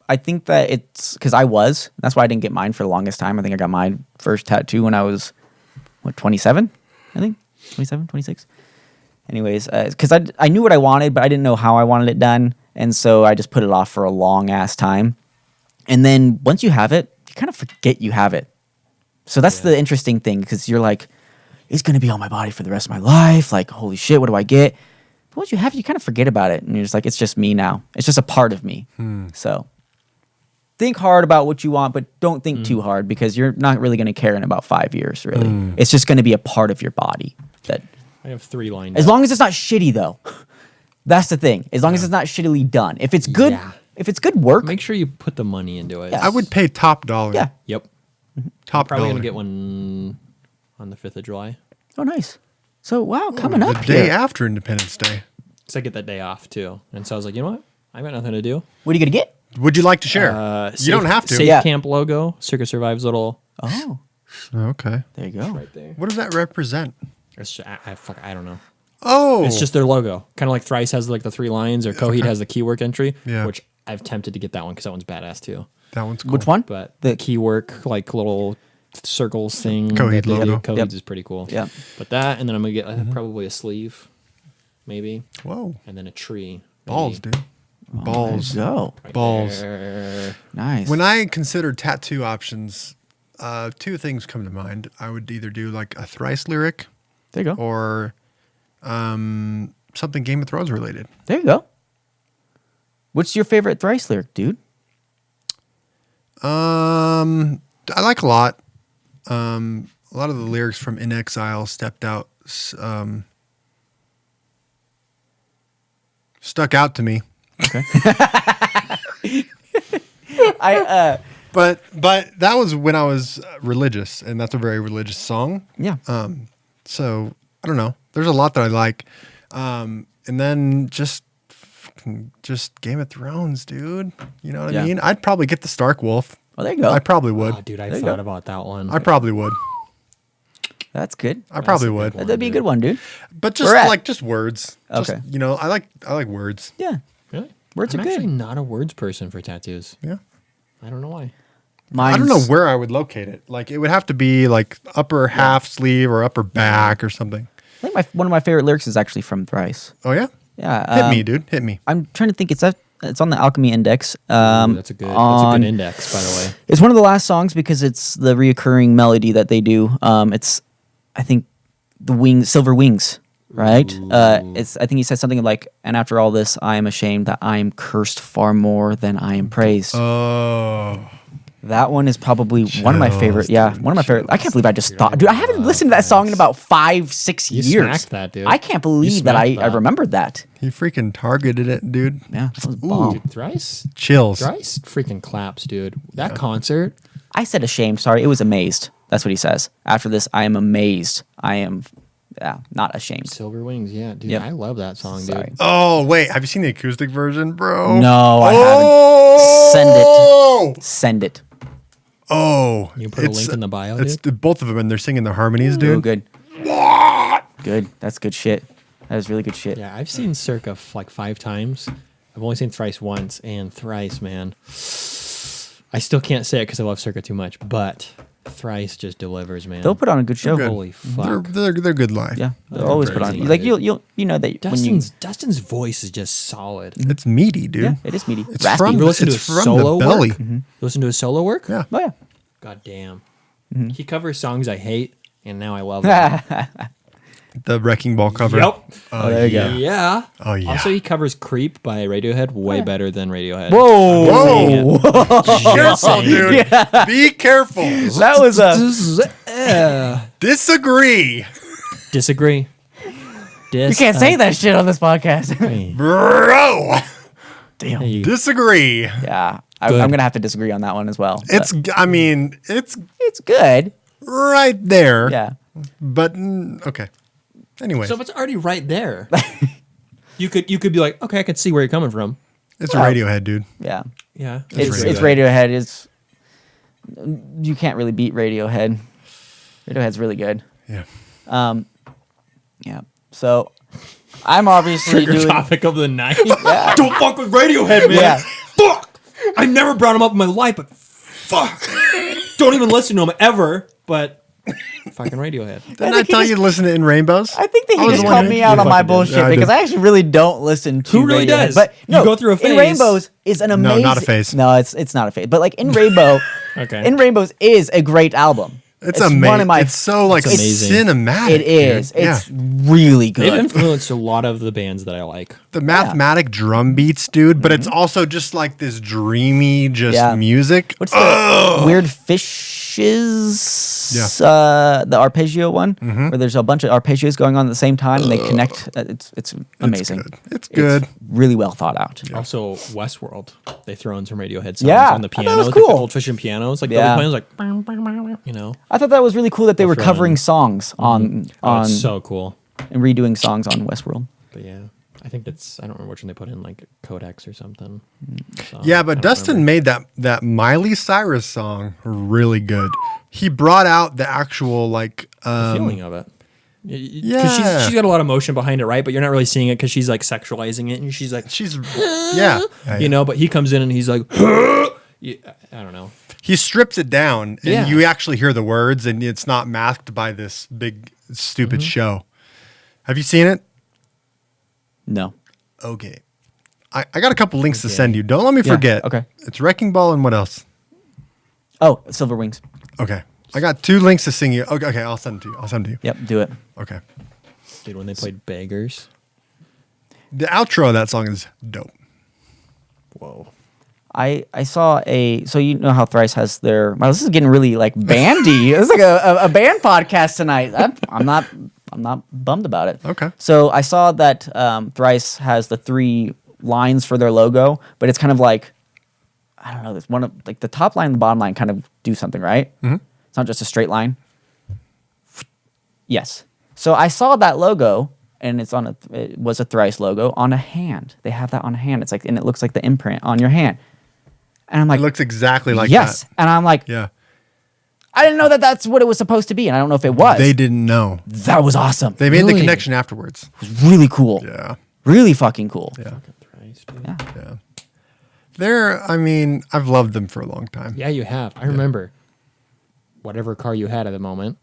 I think that it's because that's why I didn't get mine for the longest time. I think I got my first tattoo when I was, 27? I think 27, 26. Anyways, because I knew what I wanted, but I didn't know how I wanted it done. And so I just put it off for a long ass time. And then once you have it, you kind of forget you have it. So that's the interesting thing because you're like, it's going to be on my body for the rest of my life. Like, holy shit, what do I get? But once you have it, you kind of forget about it. And you're just like, it's just me now. It's just a part of me. So think hard about what you want, but don't think too hard because you're not really going to care in about 5 years, really. It's just going to be a part of your body. That I have 3 lined as up. long as it's not shitty, though. That's the thing. As long as it's not shittily done. If it's good, Yeah. if it's good work, Make sure you put the money into it. Yeah. I would pay top dollar. yeah. Yep. Top Probably dollar. gonna get one on the 5th of July. Oh, nice. So wow, coming The up day here. after Independence Day. Because I get that day off too. And so I was like, you know what? I got nothing to do. What are you gonna get? Would you like to share? You don't have to. Safe Yeah. Camp logo. Circus Survives little Oh, Okay. there you go. right there. What does that represent? It's just, I don't know. Oh, It's just their logo. Kind of like Thrice has like the 3 lions, or Coheed has the keywork entry. Yeah. Which I've tempted to get that one because that one's badass too. that one's cool. Which one? But The- the keywork, like little circles thing. Coheed that they do, logo. Coheed's Yep. is pretty cool. Yep. But that, and then I'm gonna get probably a sleeve, maybe, Whoa, and then a tree. balls, maybe. dude. Balls. Go. Right Balls. there. Nice. When I consider tattoo options, 2 things come to mind. I would either do like a Thrice lyric there you go. or something Game of Thrones related. There you go. What's your favorite Thrice lyric, dude? I like a lot. A lot of the lyrics from In Exile, Stepped Out, stuck out to me. Okay. I But that was when I was religious, and that's a very religious song. yeah. So I don't know. There's a lot that I like, and then just Game of Thrones, dude. You know what Yeah. I mean? I'd probably get the Stark Wolf. Oh, there you go. I probably would. Oh, dude, I There you thought go. about that one. I probably would. That's good. I probably a good would. one. That'd be a good one, dude. But just Where at? like just words. Just, Okay. you know, I like words. Yeah. Really? Words I'm are good. actually not a words person for tattoos. Yeah. I don't know why. I don't know where I would locate it. Like it would have to be like upper half sleeve or upper back or something. I think one of my favorite lyrics is actually from Thrice. Oh yeah. Yeah. Hit me, dude. Hit me. I'm trying to think. It's on the Alchemy Index. Ooh, that's a good index, by the way. It's one of the last songs because it's the reoccurring melody that they do. It's, I think, Silver Wings, right? I think he said something like, "And after all this, I am ashamed that I am cursed far more than I am praised." Oh. That one is probably one of my favorite. Chills, Yeah, dude, one of my favorite. I can't believe I just Dude, thought, I dude. I haven't love listened to that song in that. about 5-6 You years. smacked that, dude. I can't believe You that I smacked that. remembered that. He freaking targeted it, dude. Yeah, that was bomb. Dude, Thrice Chills. freaking claps, dude. That concert. I said ashamed. Sorry, it was amazed. That's what he says. After this, I am amazed. I am, not ashamed. Silver Wings, yeah, dude. Yep. I love that song, Sorry. dude. Oh wait, have you seen the acoustic version, bro? No, I haven't. Send it. Oh, You put a link in the bio, It's dude? both of them, and they're singing the harmonies, Oh, dude. good. Good. That's good shit. That is really good shit. Yeah, I've seen Circa like 5 times. I've only seen Thrice once, and Thrice, man. I still can't say it because I love Circa too much, but Thrice just delivers, man. They'll put on a good show. Good. Holy fuck. They're good live. Yeah, they'll They're always put on. crazy. Like you'll know that when you. Dustin's voice is just solid. It's meaty, dude. Yeah, it is meaty. It's Raspy. from You listen to it's his from solo the belly. work? You listen to his solo work? Yeah. Oh yeah. God damn. He covers songs I hate, and now I love them. The Wrecking Ball cover. Yep. Oh, there you go. Yeah. Oh, yeah. Also, he covers "Creep" by Radiohead way better than Radiohead. Whoa. Careful, dude. Be careful. That was a. Disagree, Disagree. You can't say that shit on this podcast. bro. Damn. Disagree. Yeah, Good. I'm gonna have to disagree on that one as well. It's. But I mean, it's it's good. right there. Yeah. But okay. Anyway, So if it's already right there, you could be like, okay, I could see where you're coming from. it's a Radiohead, dude. Yeah. Yeah. It's Radiohead. It's you can't really beat Radiohead. Radiohead's really good. Yeah. Yeah. So I'm obviously Trigger doing. topic of the night. Don't fuck with Radiohead, man. Yeah. Fuck. I never brought him up in my life, but fuck. Don't even listen to him ever. But fucking Radiohead. Didn't I think he tell just- you to listen to In Rainbows? I think that I he was just the called one me who- out you on my fucking did. bullshit Yeah, I because did. I actually really don't listen to Who really Radiohead. does? But You no, go through a In phase. Rainbows is an amazing. not a phase. No, it's not a phase. But like In Rainbow, Okay. In Rainbows is a great album. It's one amazing. of my. It's so like It's amazing. cinematic. It is. dude. It's really They've good. influenced a lot of the bands that I like. the mathematic drum beats, dude. But it's also just like this dreamy, just Yeah. music. What's the Weird Fishes? The arpeggio one, where there's a bunch of arpeggios going on at the same time and they connect. It's amazing. It's good. Really well thought out. Also, Westworld. They throw in some Radiohead songs Yeah, on the I thought that pianos, was like cool. the Gold Fish and pianos. Like Yeah. they'll be playing like, you know. I thought that was really cool that they were throw in- covering songs on Oh, it's so cool. and redoing songs on Westworld. But yeah, I think that's, I don't remember which one they put in, like Codex or something. So, Yeah, I but don't Dustin remember. made that Miley Cyrus song really good. He brought out the actual like Feeling of it. Because yeah. she's got a lot of emotion behind it, right? But you're not really seeing it because she's like sexualizing it, and she's like, she's yeah. you know. But he comes in and he's like, I don't know. He strips it down, and Yeah. you actually hear the words, and it's not masked by this big stupid show. Have you seen it? No. Okay. I got a couple links to Okay. send you. Don't let me Yeah, forget. okay. It's Wrecking Ball and what else? Oh, Silver Wings. Okay. I got 2 links to sing you. Okay, I'll send it to you. I'll send it to you. Yep, do it. Okay. Dude, when they played Beggars. The outro of that song is dope. Whoa. I saw so you know how Thrice has their, wow, this is getting really like bandy. It's like a band podcast tonight. I'm not bummed about it. Okay. So I saw that Thrice has the 3 lines for their logo, but it's kind of like, I don't know, there's one of like the top line and the bottom line kind of do something, right? Mm-hmm. It's not just a straight line. Yes. So I saw that logo, and it was a Thrice logo on a hand. They have that on a hand. It's like, and it looks like the imprint on your hand. And I'm like, It looks exactly like yes. that. And I'm like, Yeah. I didn't know that that's what it was supposed to be, and I don't know if it was. They didn't know. That was awesome. They made the Really? connection afterwards. It was really cool. Yeah. Really fucking cool. Yeah. Thrice, dude. Yeah. Yeah. I mean, I've loved them for a long time. Yeah, you have. I remember. Whatever car you had at the moment,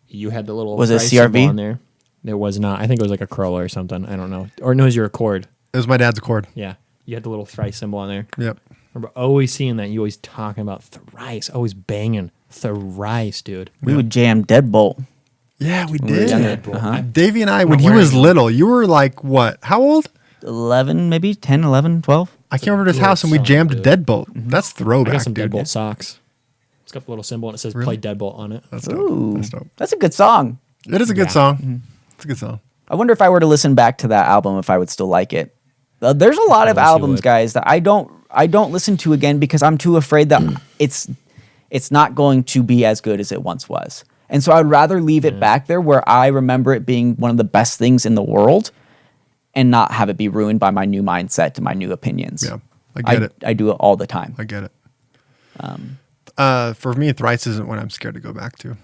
you had the little Was it Thrice symbol CRV? on there. It was not. I think it was like a Corolla or something. I don't know. Or no, it was your Accord. It was my dad's Accord. Yeah. You had the little Thrice symbol on there. Yep. Remember always seeing that. You always talking about Thrice. Always banging Thrice, dude. We would jam Deadbolt. Yeah, we We were did. younger. Deadbolt. Uh-huh. Davey and I, I'm when not he was wearing them. little, you were like, what? How old? 11, maybe 10, 11, 12. I came over to his good house and we song, jammed dude. Deadbolt. That's I throwback, got some dude. Deadbolt socks. It's got the little symbol and it says Really? play Deadbolt on it. That's dope. Ooh, That's dope. that's a good song. It is a good Yeah. song. It's a good song. I wonder if I were to listen back to that album, if I would still like it. There's a lot of Yes, you albums, would. guys, that I don't listen to again because I'm too afraid that it's not going to be as good as it once was. And so I'd rather leave it back there where I remember it being one of the best things in the world and not have it be ruined by my new mindset and my new opinions. Yeah, I get it. I do it all the time. I get it. For me, Thrice isn't one I'm scared to go back to.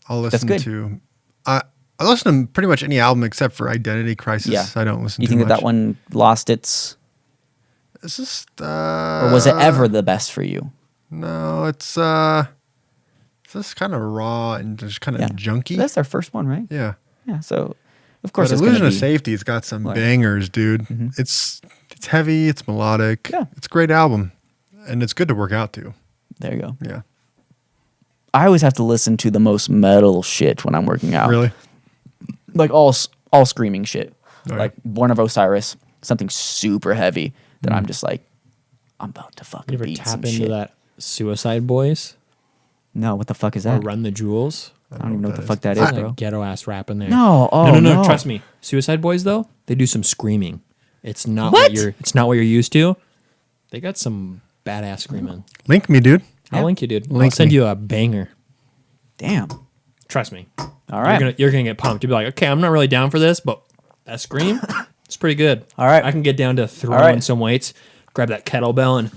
I'll listen good. to. I listen to pretty much any album except for Identity Crisis. Yeah. I don't listen. You too think much. that one lost its, It's just. or was it ever the best for you? No, it's just kind of raw and just kind of Yeah. junky. That's their first one, right? Yeah. Yeah. So, of course, But it's Illusion gonna of be, Safety's got some Right. bangers, dude. Mhm. It's heavy, it's melodic. Yeah. It's a great album. And it's good to work out to. There you go. Yeah. I always have to listen to the most metal shit when I'm working out. Really? Like all screaming shit. Oh, Like Born of Osiris, something super heavy that I'm just like, I'm about to You fucking ever beat tap some into shit. that Suicide Boys No, what the fuck is or that? Run the Jewels? I don't even know what the that fuck is. that It's is, bro. like ghetto ass rap in there. No, oh, no. no. Trust me. Suicide Boys though, they do some screaming. It's not What? it's not what you're used to. They got some badass screaming. Link me, dude. Yeah. I'll link you, dude. I'll Link send me. you a banger. Damn. Trust me. All right. You're gonna get pumped. You'll be like, okay, I'm not really down for this, but that scream, it's pretty good. All right. I can get down to throwing right. some weights, grab that kettlebell, and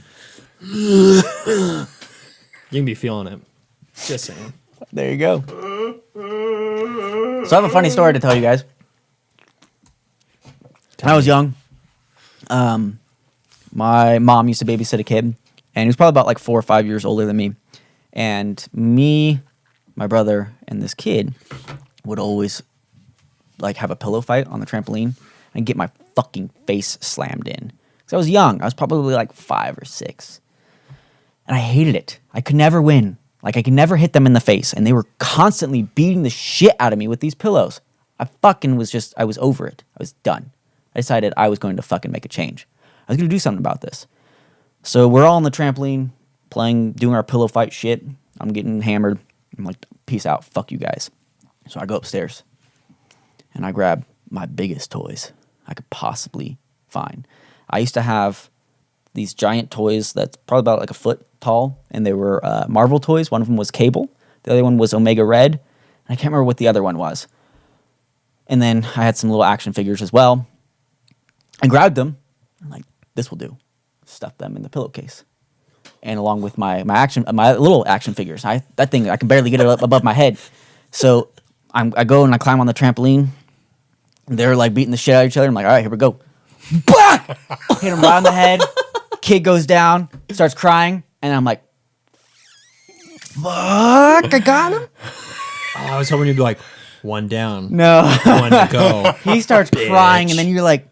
you can be feeling it. Just saying. There you go. So I have a funny story to tell you guys. When I was young, my mom used to babysit a kid, and he was probably about like 4 or 5 years older than me. And me, my brother, and this kid would always like have a pillow fight on the trampoline and get my fucking face slammed in. So I was young. I was probably like 5 or 6. And I hated it. I could never win. Like I could never hit them in the face. And they were constantly beating the shit out of me with these pillows. I was over it. I was done. I decided I was going to fucking make a change. I was going to do something about this. So we're all on the trampoline playing, doing our pillow fight shit. I'm getting hammered. I'm like, peace out. Fuck you guys. So I go upstairs and I grab my biggest toys I could possibly find. I used to have these giant toys that's probably about like a foot tall, and they were Marvel toys. One of them was Cable. The other one was Omega Red. And I can't remember what the other one was. And then I had some little action figures as well. I grabbed them. I'm like, this will do. Stuffed them in the pillowcase. And along with my little action figures. That thing, I can barely get it up above my head. So I go and I climb on the trampoline. They're like beating the shit out of each other. I'm like, all right, here we go. Bah! Hit him right on the head. Kid goes down, starts crying, and I'm like, fuck, I got him? Oh, I was hoping you'd be like, one down. No. One to go. He starts crying, and then you're like,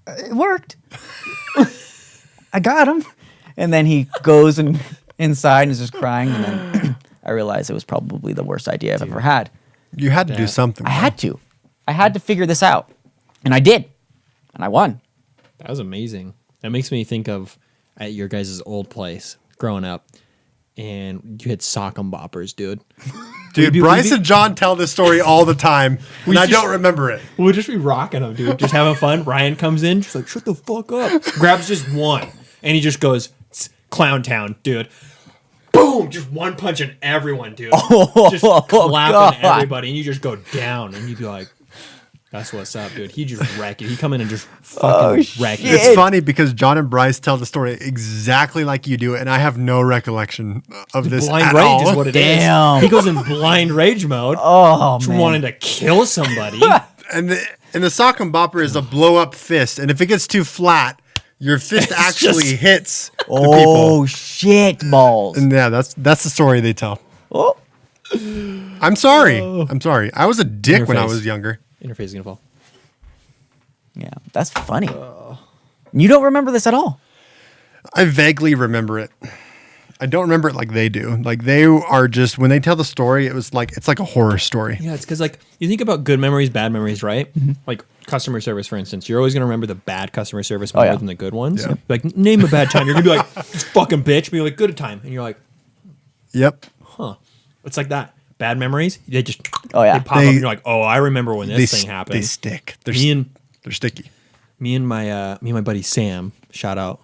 it worked. I got him. And then he goes inside and is just crying, and then I realized it was probably the worst idea I've ever had. You had to do something. I had to figure this out, and I did, and I won. That was amazing. That makes me think of at your guys' old place growing up, and you had sock 'em boppers, dude. Dude, Bryce and John tell this story all the time, and I don't remember it. We'd just be rocking them, dude. Just having fun. Ryan comes in, just like, shut the fuck up. Grabs just one, and he just goes, Clown Town, dude. Boom! Just one punching everyone, dude. Just clapping everybody, and you just go down, and you'd be like, that's what's up, dude. He just wreck it. He come in and just fucking wreck it. It's funny because John and Bryce tell the story exactly like you do, and I have no recollection of this Blind at rage all. is what it is. Damn. He goes in blind rage mode. Oh, just man. wanting to kill somebody. And the sock and bopper is a blow up fist, and if it gets too flat, your fist actually hits the Oh, people. shit balls. And yeah, that's the story they tell. Oh. I'm sorry. I'm sorry. I was a dick when I face. was younger. Interface is gonna fall. Yeah, that's funny. You don't remember this at all? I vaguely remember it. I don't remember it like they do. Like they are just when they tell the story, it's like a horror story. Yeah, it's because like you think about good memories, bad memories, right? Like customer service, for instance, you're always gonna remember the bad customer service more than the good ones. Yeah. Like name a bad time, you're gonna be like, this fucking bitch. Be like, good time, and you're like, Yep. huh? It's like that. Bad memories, they just Oh, they yeah. pop up, and you're like, oh, I remember when this thing They happened. stick. Me They're sticky. and my buddy Sam, shout out.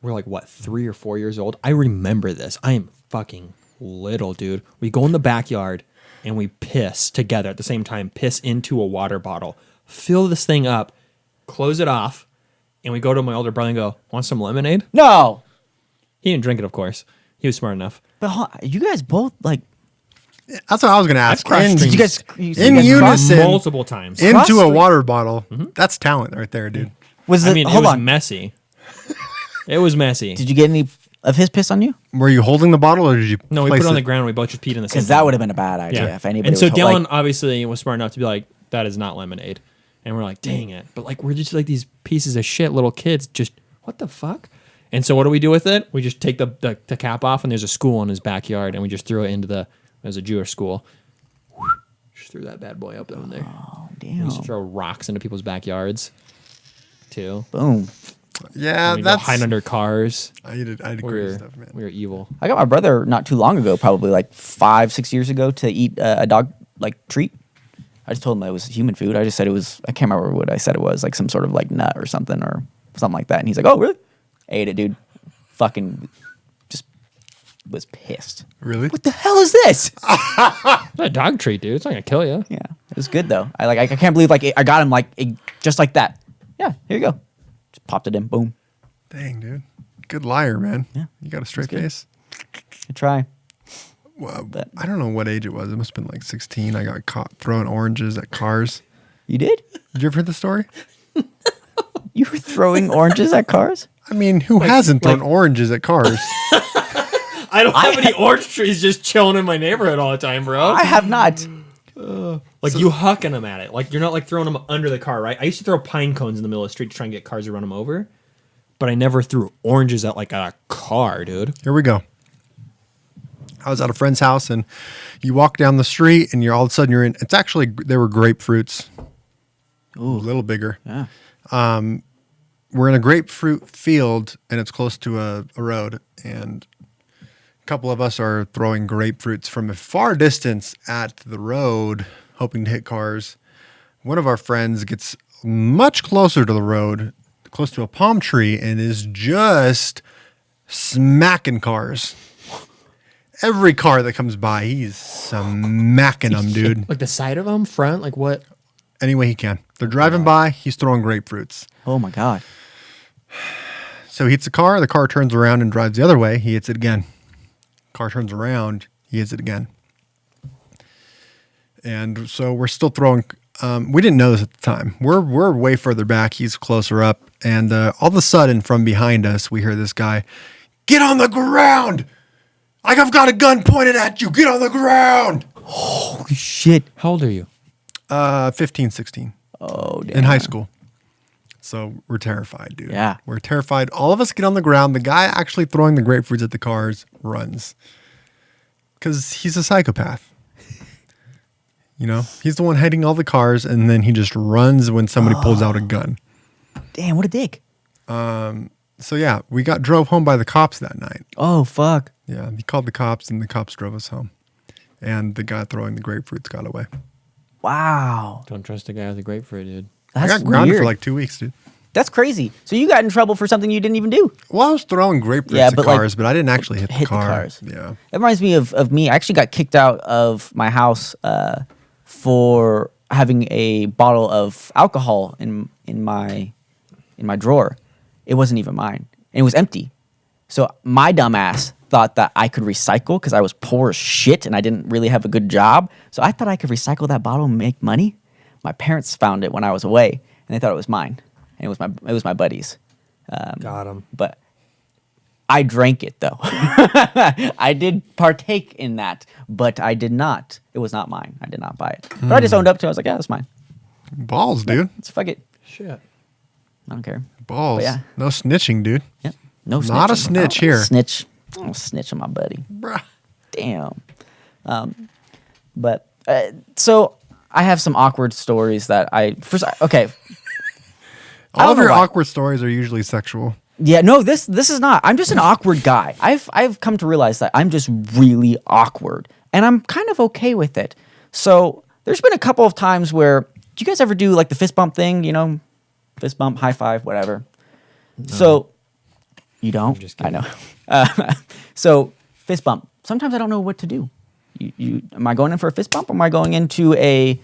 We're like what 3 or 4 years old. I remember this. I am fucking little, dude. We go in the backyard and we piss together at the same time. Piss into a water bottle. Fill this thing up. Close it off. And we go to my older brother and go, want some lemonade? No. He didn't drink it, of course. He was smart enough. But you guys both like That's what I was going to ask. crushed In, drinks. you in guys unison, Multiple times. into a Cross- water bottle. That's talent right there, dude. was I it? mean, it hold was on. messy. It was messy. Did you get any of his piss on you? Were you holding the bottle or did you? No, we place put it on it? the ground. We both just peed in the same Because that thing. would have been a bad idea if anybody. And so was Dylan like, obviously was smart enough to be like, that is not lemonade. And we're like, dang it. But like, we're just like these pieces of shit little kids. Just, what the fuck? And so what do we do with it? We just take the cap off, and there's a school in his backyard, and we just threw it into there's a Jewish school. Just threw that bad boy up down there. oh We damn! used to throw rocks into people's backyards, too. Boom! Yeah, We'd go that's. hide under cars. I did We crazy were, stuff, man. we were evil. I got my brother not too long ago, probably like 5-6 years ago, to eat a dog like treat. I just told him it was human food. I just said it was. I can't remember what I said it was, like some sort of like nut or something like that. And he's like, "Oh, really?" Ate it, dude. Fucking just was pissed. Really? What the hell is this? It's a dog treat, dude. It's not going to kill you. Yeah, it was good though. I can't believe like I got him like just like that. Yeah, here you go. Just popped it in. Boom. Dang, dude. Good liar, man. Yeah. You got a straight good. face. Good try. Well, But- I don't know what age it was. It must have been like 16. I got caught throwing oranges at cars. You did? Did you ever hear the story? You were throwing oranges at cars? I mean, who hasn't thrown oranges at cars? I don't have any orange trees just chilling in my neighborhood all the time, bro. I have not. Like you hucking them at it. Like you're not like throwing them under the car, right? I used to throw pine cones in the middle of the street to try and get cars to run them over. But I never threw oranges at like a car, dude. Here we go. I was at a friend's house, and you walk down the street, and you're all of a sudden you're in. It's actually they were grapefruits. Ooh, a little bigger. Yeah. We're in a grapefruit field, and it's close to a road, and a couple of us are throwing grapefruits from a far distance at the road, hoping to hit cars. One of our friends gets much closer to the road, close to a palm tree, and is just smacking cars. Every car that comes by, he's smacking them, dude. Like the side of them, front, like what? any way he can. They're driving by. He's throwing grapefruits. Oh my God. So he hits the car turns around and drives the other way. He hits it again. Car turns around. He hits it again. And so we're still throwing. We didn't know this at the time. We're way further back. He's closer up. And all of a sudden, from behind us, we hear this guy, "Get on the ground! Like I've got a gun pointed at you. Get on the ground!" Holy shit. How old are you? 15, 16. Oh, damn. In high school. So we're terrified, dude. Yeah. We're terrified. All of us get on the ground. The guy actually throwing the grapefruits at the cars runs. Because he's a psychopath. You know, he's the one heading all the cars, and then he just runs when somebody pulls out a gun. Damn, what a dick. So yeah, we got drove home by the cops that night. Oh, fuck. Yeah, he called the cops, and the cops drove us home. And the guy throwing the grapefruits got away. Wow. Don't trust a guy with a grapefruit, dude. That's I got grounded weird. for like 2 weeks, dude. That's crazy. So you got in trouble for something you didn't even do. Well, I was throwing grapefruits Yeah, at but, like, cars, but I didn't actually hit the car. cars. Yeah. That reminds me of me. I actually got kicked out of my house for having a bottle of alcohol in my drawer. It wasn't even mine, and it was empty. So my dumb ass thought that I could recycle because I was poor as shit and I didn't really have a good job. So I thought I could recycle that bottle and make money. My parents found it when I was away, and they thought it was mine, and it was my buddy's. Got him. But I drank it though. I did partake in that, but I did not. It was not mine. I did not buy it. But I just owned up to it. I was like, yeah, that's mine. Balls, dude. Let's fuck it. Shit. I don't care. Balls. But yeah. No snitching, dude. Yep. No snitching. Not a snitch I don't here. Snitch. I don't snitch on my buddy. Bruh. Damn. But so I have some awkward stories that okay. I All don't of know your why. awkward stories are usually sexual. Yeah, no, this is not. I'm just an awkward guy. I've come to realize that I'm just really awkward, and I'm kind of okay with it. So there's been a couple of times where, do you guys ever do like the fist bump thing? You know, fist bump, high five, whatever. No. So you don't. I'm just I kidding. know. So fist bump. Sometimes I don't know what to do. Am I going in for a fist bump, or am I going into a?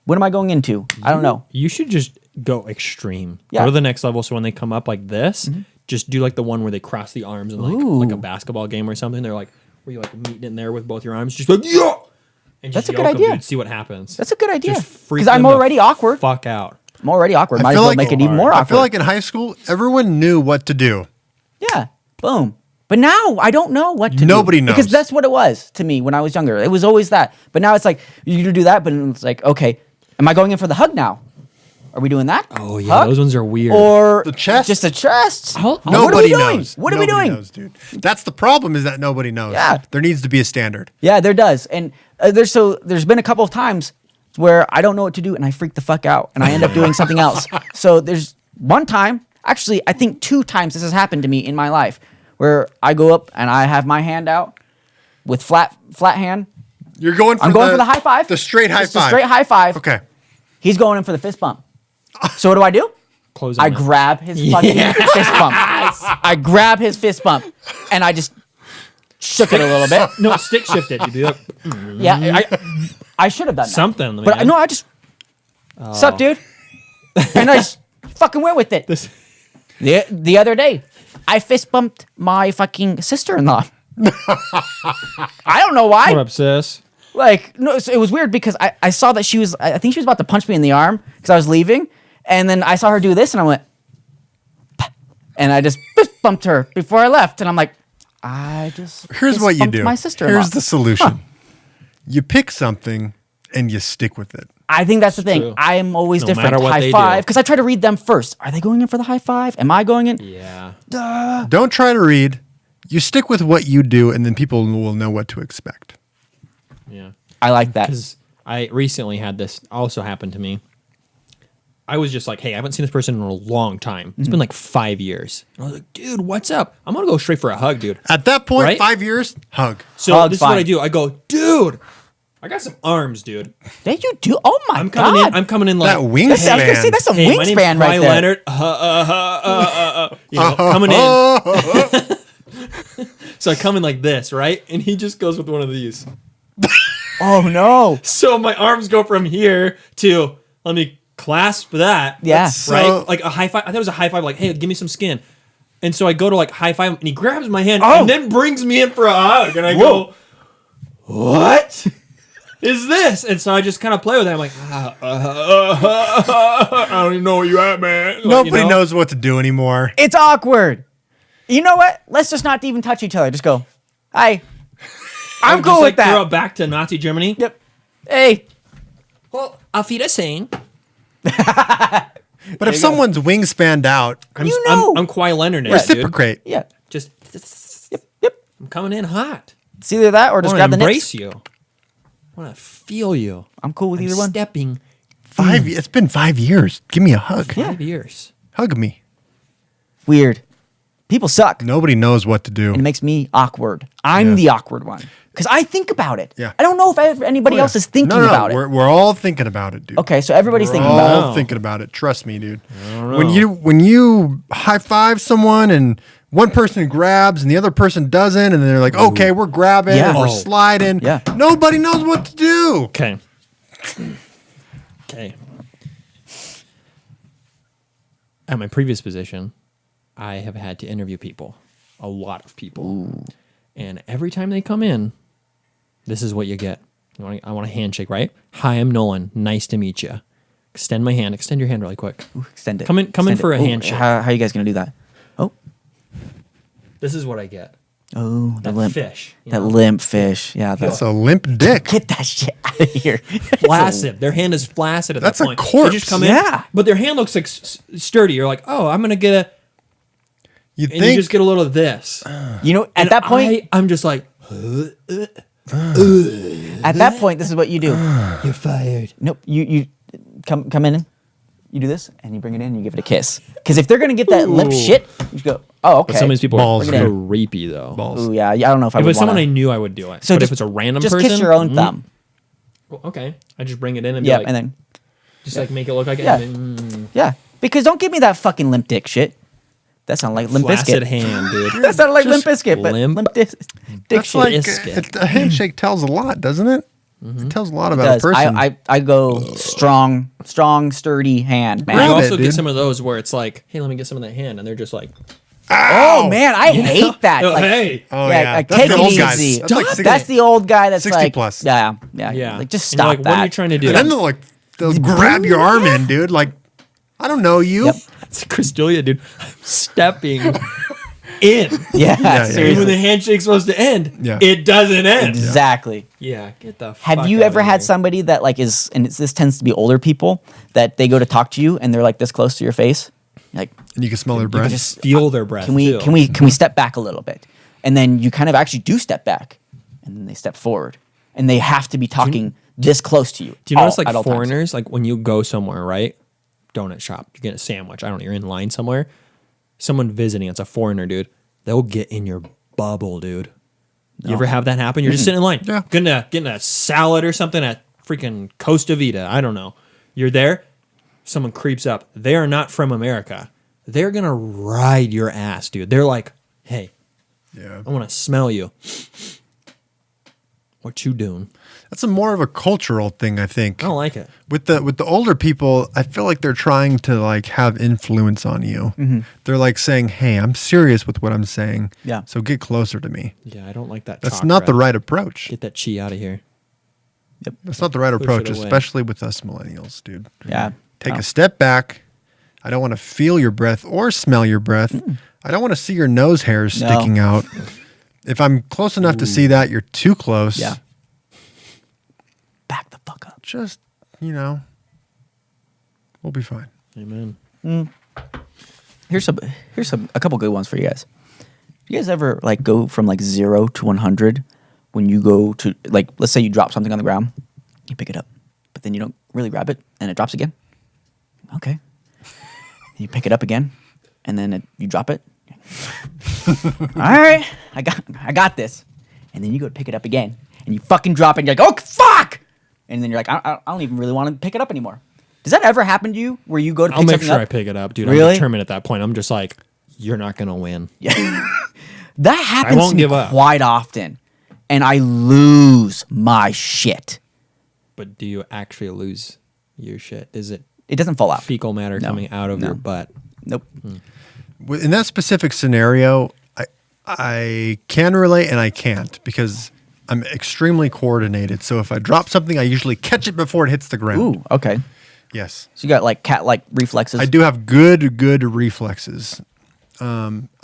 What am I going into? I don't know. You should just go extreme. Yeah. Go to the next level. So when they come up like this, just do like the one where they cross the arms and like a basketball game or something. They're like where you like meet in there with both your arms, just like yeah. And just That's a good yoke 'em, idea. dude, see what happens. That's a good idea. Just freak Because I'm them the already awkward. Fuck out. I'm already awkward. I Might as feel well like- make it even more awkward. I feel like in high school, everyone knew what to do. Yeah. Boom. But now I don't know what to do. Nobody knows. Because that's what it was to me when I was younger. It was always that. But now it's like, you do that, but it's like, okay, am I going in for the hug now? Are we doing that? Oh yeah, Hug? those ones are weird. Or The chest? just a chest? How- What are Nobody we doing? knows. What are we Nobody doing? knows, dude. That's the problem, is that nobody knows. Yeah. There needs to be a standard. Yeah, there does. And there's been a couple of times where I don't know what to do and I freak the fuck out and I end up doing something else. So there's one time, actually, I think 2 times this has happened to me in my life, where I go up and I have my hand out with flat hand. You're going for I'm going for the high five. The straight high Just a five. straight high five. Okay. He's going in for the fist bump. So what do? Close. I on it. grab his fucking fist bump. I grab his fist bump and I just shook it a little bit. No, stick shift it. You do like, Yeah, I should have done that. something. But man. no, I just sup, dude, and I just fucking went with it. This- The other day, I fist bumped my fucking sister-in-law. I don't know why. What up, sis? Like, no, so it was weird because I saw that she was. I think she was about to punch me in the arm because I was leaving, and then I saw her do this, and I went, "Pah," and I just fist bumped her before I left, and I'm like, I just Here's fist what you bumped do. My sister-in-law. Here's the solution. You pick something and you stick with it. I think that's the thing. true. I am always No different. matter what High they five, do. because I try to read them first. Are they going in for the high five? Am I going in? Yeah. Don't try to read. You stick with what you do, and then people will know what to expect. Yeah. I like that. Because I recently had this also happen to me. I was just like, hey, I haven't seen this person in a long time. It's been like 5 years. And I was like, dude, what's up? I'm going to go straight for a hug, dude. At that point, Right? 5 years, hug. So Hug's this is what fine. I do. I go, dude, I got some arms, dude. Did you do? Oh my I'm coming god! in. I'm coming in like That I was gonna say wingspan. that's some hey, my name's wingspan right Kawhi there. Leonard. You know, coming in. So I come in like this, right? And he just goes with one of these. Oh no! So my arms go from here to let me clasp that. Yeah. Right? So- Like a high five. I thought it was a high five, like, hey, give me some skin. And so I go to like high five him, and he grabs my hand Oh. and then brings me in for a hug. And I go, what is this? And so I just kind of play with it. I'm like, I don't even know where you at, man. Like, Nobody you know? knows what to do anymore. It's awkward. You know what? Let's just not even touch each other. Just go, hi. I'm cool Just, with Throw that. it back to Nazi Germany. Yep. Hey. Well, auf Wiedersehen. But if someone's wingspanned out, You know. I'm Kawhi Leonard now, dude. reciprocate. Yeah. Just, Yep. I'm coming in hot. It's either that or I just want grab to the embrace nips. you. I want to feel you. I'm cool with either one. Stepping It's been 5 years. Give me a hug. 5 years. Hug me. Weird. People suck. Nobody knows what to do. And it makes me awkward. I'm Yeah. the awkward one. Because I think about it. Yeah. I don't know if anybody else is thinking about it. We're all thinking about it, dude. Okay, so everybody's thinking We're about all it. thinking about it. Trust me, dude. When you high five someone and one person grabs and the other person doesn't, and they're like, okay, we're grabbing Yeah. and we're Oh. sliding. Yeah. Nobody knows what to do. Okay. Okay. At my previous position, I have had to interview people, a lot of people. And every time they come in, this is what you get. I want a handshake, right? Hi, I'm Nolan. Nice to meet you. Extend my hand. Extend your hand really quick. Ooh, extend it. Come in Extend for it. a Ooh, handshake. How are you guys going to do that? Oh. This is what I get. Oh, the That limp. fish. you That know? limp fish. Yeah, That's that's a limp dick. get that shit out of here. Flaccid. Their hand is flaccid at That's that a point. corpse. They just come in, Yeah. but their hand looks like sturdy. You're like, oh, I'm gonna get a, You and you think just get a little of this. You know, at And that point, I'm just like, at that point, this is what you do. you're fired. Nope. You come in. You do this, and you bring it in, and you give it a kiss. Because if they're gonna get that limp Ooh. shit, you go, oh, okay. But some of these people Balls, are dude. creepy though. balls? Ooh, yeah. I don't know if I If it would was someone I wanna- knew, I would do it. So but just, if it's a random just person, kiss your own thumb. well, okay, I just bring it in and be Yeah, like, and then just like make it look like Yeah. it. And then, yeah, because don't give me that fucking limp dick shit. That sounded like Limp flaccid Bizkit. hand, dude. That sounded like Just Limp Bizkit, but limp dick That's shit. like biscuit. a handshake tells a lot, doesn't it? It tells a lot about a does. person. I go strong, sturdy hand, man. You Grab also it, get dude. some of those where it's like, hey, let me get some of that hand, and they're just like, Oh man, I hate that. oh, Like, hey, Oh yeah, yeah, like, that's take the it old easy. guys. That's like Stop 60, that's the old guy that's 60 like, plus. yeah. yeah, Like just And you're stop like, that. what are you trying to do? And then they'll grab your arm in, dude. Like, I don't know you. Yep. It's Chris D'Elia, dude. I'm stepping in. Yeah, yeah. And seriously. when the handshake's supposed to end, Yeah. it doesn't end. Exactly. Yeah, get the. Have fuck you outta ever had here. somebody that like is, and this tends to be older people, that they go to talk to you and they're like this close to your face? You're like, And you can smell their breath. just feel their breath? can we too. can we step back a little bit? And then you kind of actually do step back, and then they step forward, and they have to be talking this close to you. Do you notice like at all times. foreigners, like when you go somewhere, right? Donut shop, you get a sandwich. I don't know, you're in line somewhere. Someone visiting, it's a foreigner, dude. They'll get in your bubble, dude. You ever have that happen? You're just sitting in line, Yeah. getting a salad or something at freaking Costa Vida. I don't know. You're there. Someone creeps up. They are not from America. They're gonna ride your ass, dude. They're like, hey, Yeah. I want to smell you. What you doing? That's more of a cultural thing, I think. I don't like it. With the older people, I feel like they're trying to like have influence on you. Mm-hmm. They're like saying, "Hey, I'm serious with what I'm saying. Yeah. So get closer to me." Yeah, I don't like that. That's talk not the rap. right approach. Get that chi out of here. That's not the right Push approach, it away. especially with us millennials, dude. Yeah. Take No. a step back. I don't want to feel your breath or smell your breath. I don't want to see your nose hairs No. sticking out. If I'm close enough to see that, you're too close. Yeah. Back the fuck up. Just, we'll be fine. Amen. Here's a couple good ones for you guys. You guys ever like go from like 0 to 100 when you go to like, let's say you drop something on the ground, you pick it up, but then you don't really grab it and it drops again? Okay. You pick it up again and then you drop it. All right, I got this. And then you go to pick it up again and you fucking drop it and you're like, oh fuck! And then you're like, I don't even really want to pick it up anymore. Does that ever happen to you where you go to pick I'll make something sure up? I pick it up, dude. Really? I'm determined at that point. I'm just like, you're not gonna win. Yeah. That happens won't to me give up. quite often. And I lose my shit. But do you actually lose your shit? Is it It doesn't fall out. fecal matter coming out of your butt? Nope. In that specific scenario, I can relate and I can't because I'm extremely coordinated. So if I drop something, I usually catch it before it hits the ground. Ooh, okay. Yes. So you got like cat-like reflexes. I do have good reflexes. I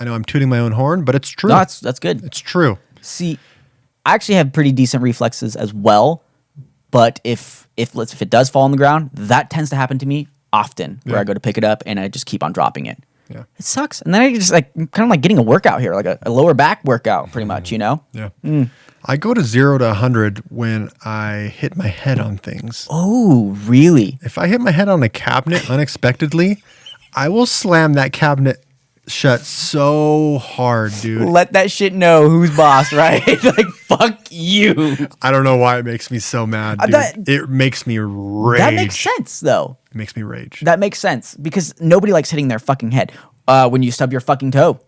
know I'm tooting my own horn, but it's true. No, that's good. It's true. See, I actually have pretty decent reflexes as well, but if it does fall on the ground, that tends to happen to me often, where Yeah. I go to pick it up and I just keep on dropping it. Yeah. It sucks, and then I just like kind of like getting a workout here, like a lower back workout, pretty much, you know. Yeah. I go to 0 to 100 when I hit my head on things. Oh, really? If I hit my head on a cabinet unexpectedly, I will slam that cabinet shut so hard, dude. Let that shit know who's boss, right? Like, fuck you. I don't know why it makes me so mad, dude. It makes me rage. That makes sense, though. It makes me rage. That makes sense because nobody likes hitting their fucking head. When you stub your fucking toe,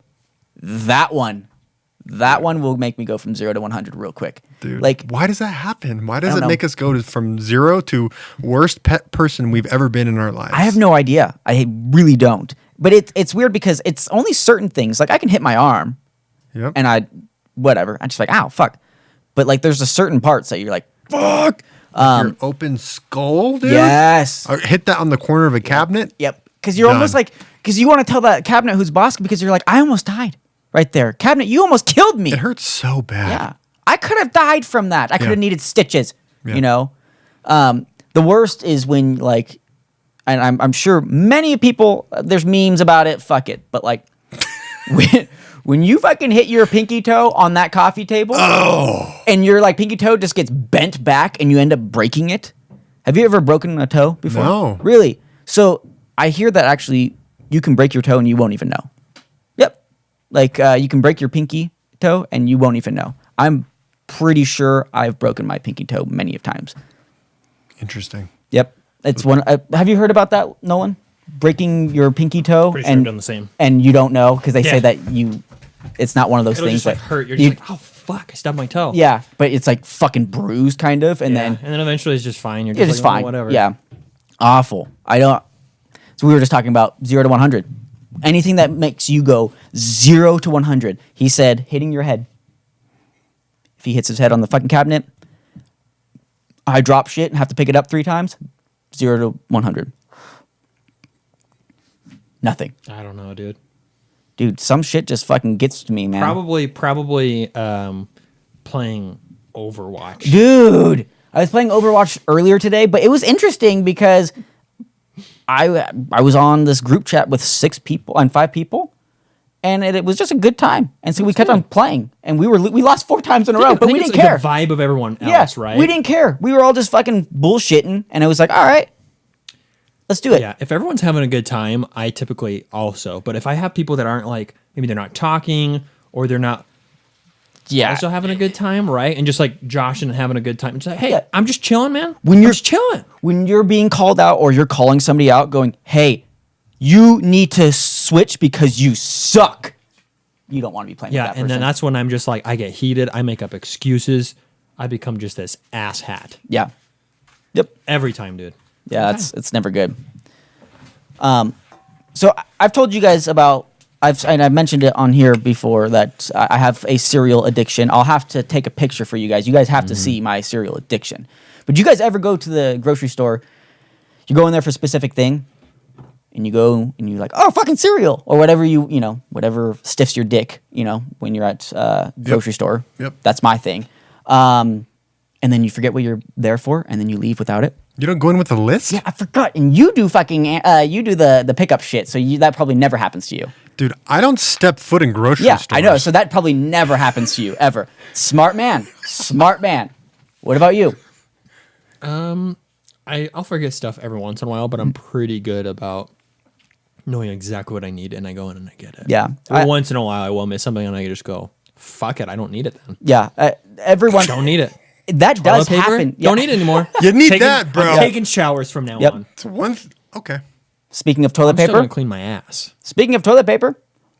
that one will make me go from 0 to 100 real quick. Dude, like, why does that happen? Why does don't it know. make us go from 0 to worst pet person we've ever been in our lives? I have no idea. I really don't. But it's weird because it's only certain things. Like I can hit my arm, Yep. and whatever. I'm just like, ow, fuck. But like, there's a certain parts that you're like, fuck. Your open skull, dude. Yes. Or hit that on the corner of a cabinet. Yep. Because you're almost Done. like, because you want to tell that cabinet who's boss because you're like, I almost died right there. Cabinet, you almost killed me. It hurts so bad. Yeah. I could have died from that. I could have Yeah. needed stitches, Yeah. you know? The worst is when, like, and I'm sure many people, there's memes about it, fuck it. But, like, when you fucking hit your pinky toe on that coffee table and your, like, pinky toe just gets bent back and you end up breaking it. Have you ever broken a toe before? No. Really? So I hear that actually you can break your toe and you won't even know. Yep. Like, you can break your pinky toe and you won't even know. I'm pretty sure I've broken my pinky toe many of times. Interesting. Yep. It's one. Have you heard about that, Nolan? Breaking your pinky toe Pretty sure I've done the same. and you don't know because they say Yeah. that it's not one of those It'll things just like that hurt. You're you- just like, oh fuck, I stubbed my toe. yeah, but it's like fucking bruised kind of, and Yeah. then and then eventually it's just fine. You're it's just, just like, oh, fine. whatever. Yeah, awful. I don't. So we were just talking about 0 to 100. Anything that makes you go 0 to 100. He said hitting your head. If he hits his head on the fucking cabinet, I drop shit and have to pick it up 3 times. 0 to 100. Nothing. I don't know, dude. Dude, some shit just fucking gets to me, man. Probably playing Overwatch. Dude, I was playing Overwatch earlier today, but it was interesting because I was on this group chat with 5 people, and it was just a good time. And so we kept on playing, and we lost 4 times in a row, but we it's didn't like care. the vibe of everyone Yeah, else, right? we didn't care. We were all just fucking bullshitting, and it was like, all right, let's do it. Yeah, if everyone's having a good time, I typically also. But if I have people that aren't like, maybe they're not talking or they're not Yeah. also having a good time, right? And just like Josh and having a good time. Just like, hey, Yeah. I'm just chilling, man. When I'm you're- just chilling. When you're being called out or you're calling somebody out going, hey, you need to switch because you suck. You don't want to be playing with Yeah, that and person. then that's when I'm just like, I get heated. I make up excuses. I become just this ass hat Yeah. Yep. every time, dude. Yeah, it's never good. So I've told you guys about I've mentioned it on here before that I have a cereal addiction. I'll have to take a picture for you guys. You guys have to see my cereal addiction. But do you guys ever go to the grocery store? You go in there for a specific thing, and you go and you're like, oh, fucking cereal or whatever whatever stiffs your dick, when you're at grocery store. Yep. That's my thing. And then you forget what you're there for, and then you leave without it. You don't go in with a list? Yeah, I forgot. And you do you do the pickup shit, so that probably never happens to you. Dude, I don't step foot in grocery Yeah, stores. I know. So that probably never happens to you ever. Smart man. Smart man. What about you? I'll forget stuff every once in a while, but I'm pretty good about knowing exactly what I need, and I go in and I get it. Yeah. Once in a while, I will miss something, and I just go, fuck it, I don't need it then. Yeah. Everyone. Don't need it. That does Toilet paper? happen. Yeah. Don't need it anymore. You need that, bro. I'm taking showers from now Yep. on. It's okay. Speaking of toilet I'm still paper. gonna clean my ass. Speaking of toilet paper.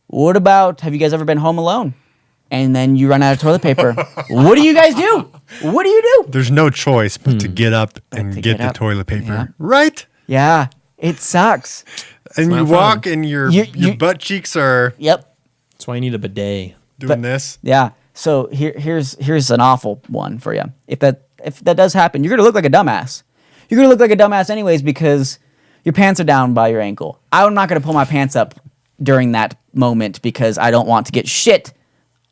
What about? Have you guys ever been home alone? and then you run out of toilet paper. What do you guys do? What do you do? There's no choice but to get up and to get get the up. toilet paper. Yeah. Right? Yeah, it sucks. And you not walk fun. and your You- butt cheeks are Yep. That's why you need a bidet. doing this. Yeah. So here's an awful one for you. If that does happen, you're gonna look like a dumbass. You're gonna look like a dumbass anyways because your pants are down by your ankle. I'm not gonna pull my pants up during that moment because I don't want to get shit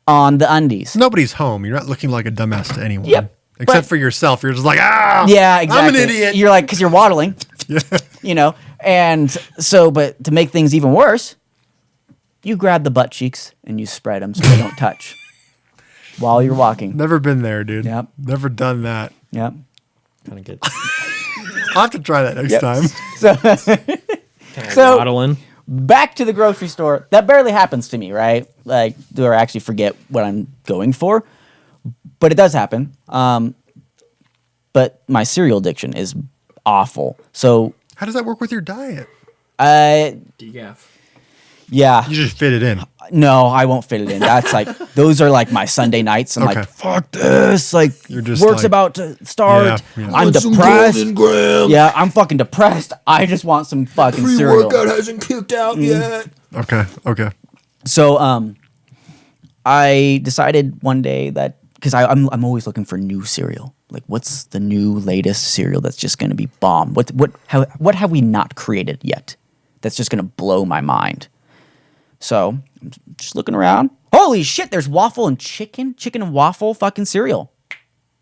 on the undies. Nobody's home. You're not looking like a dumbass to anyone. Yep. Except But- for yourself. You're just like, ah, Yeah, exactly. I'm an idiot. You're like, because you're waddling, you know? And so, but to make things even worse, you grab the butt cheeks and you spread them so they don't touch while you're walking. Never been there, dude. Yep. Never done that. Yep. Kind of get I'll have to try that next time. So waddling. back to the grocery store. That barely happens to me, right? Like, do I actually forget what I'm going for? But it does happen. But my cereal addiction is awful. So, How does that work with your diet? Decaf. yeah. You just fit it in. No, I won't fit it in. That's like those are like my Sunday nights. I'm Okay. like, fuck this. Like You're just work's like- about to start. Yeah, yeah. I'm depressed. Yeah, I'm fucking depressed. I just want some fucking cereal. hasn't kicked out yet. Okay. Okay. So I decided one day that because I'm always looking for new cereal. Like, what's the new latest cereal that's just going to be bomb? What have we not created yet that's just going to blow my mind? So I'm just looking around. Holy shit! There's waffle and chicken and waffle fucking cereal.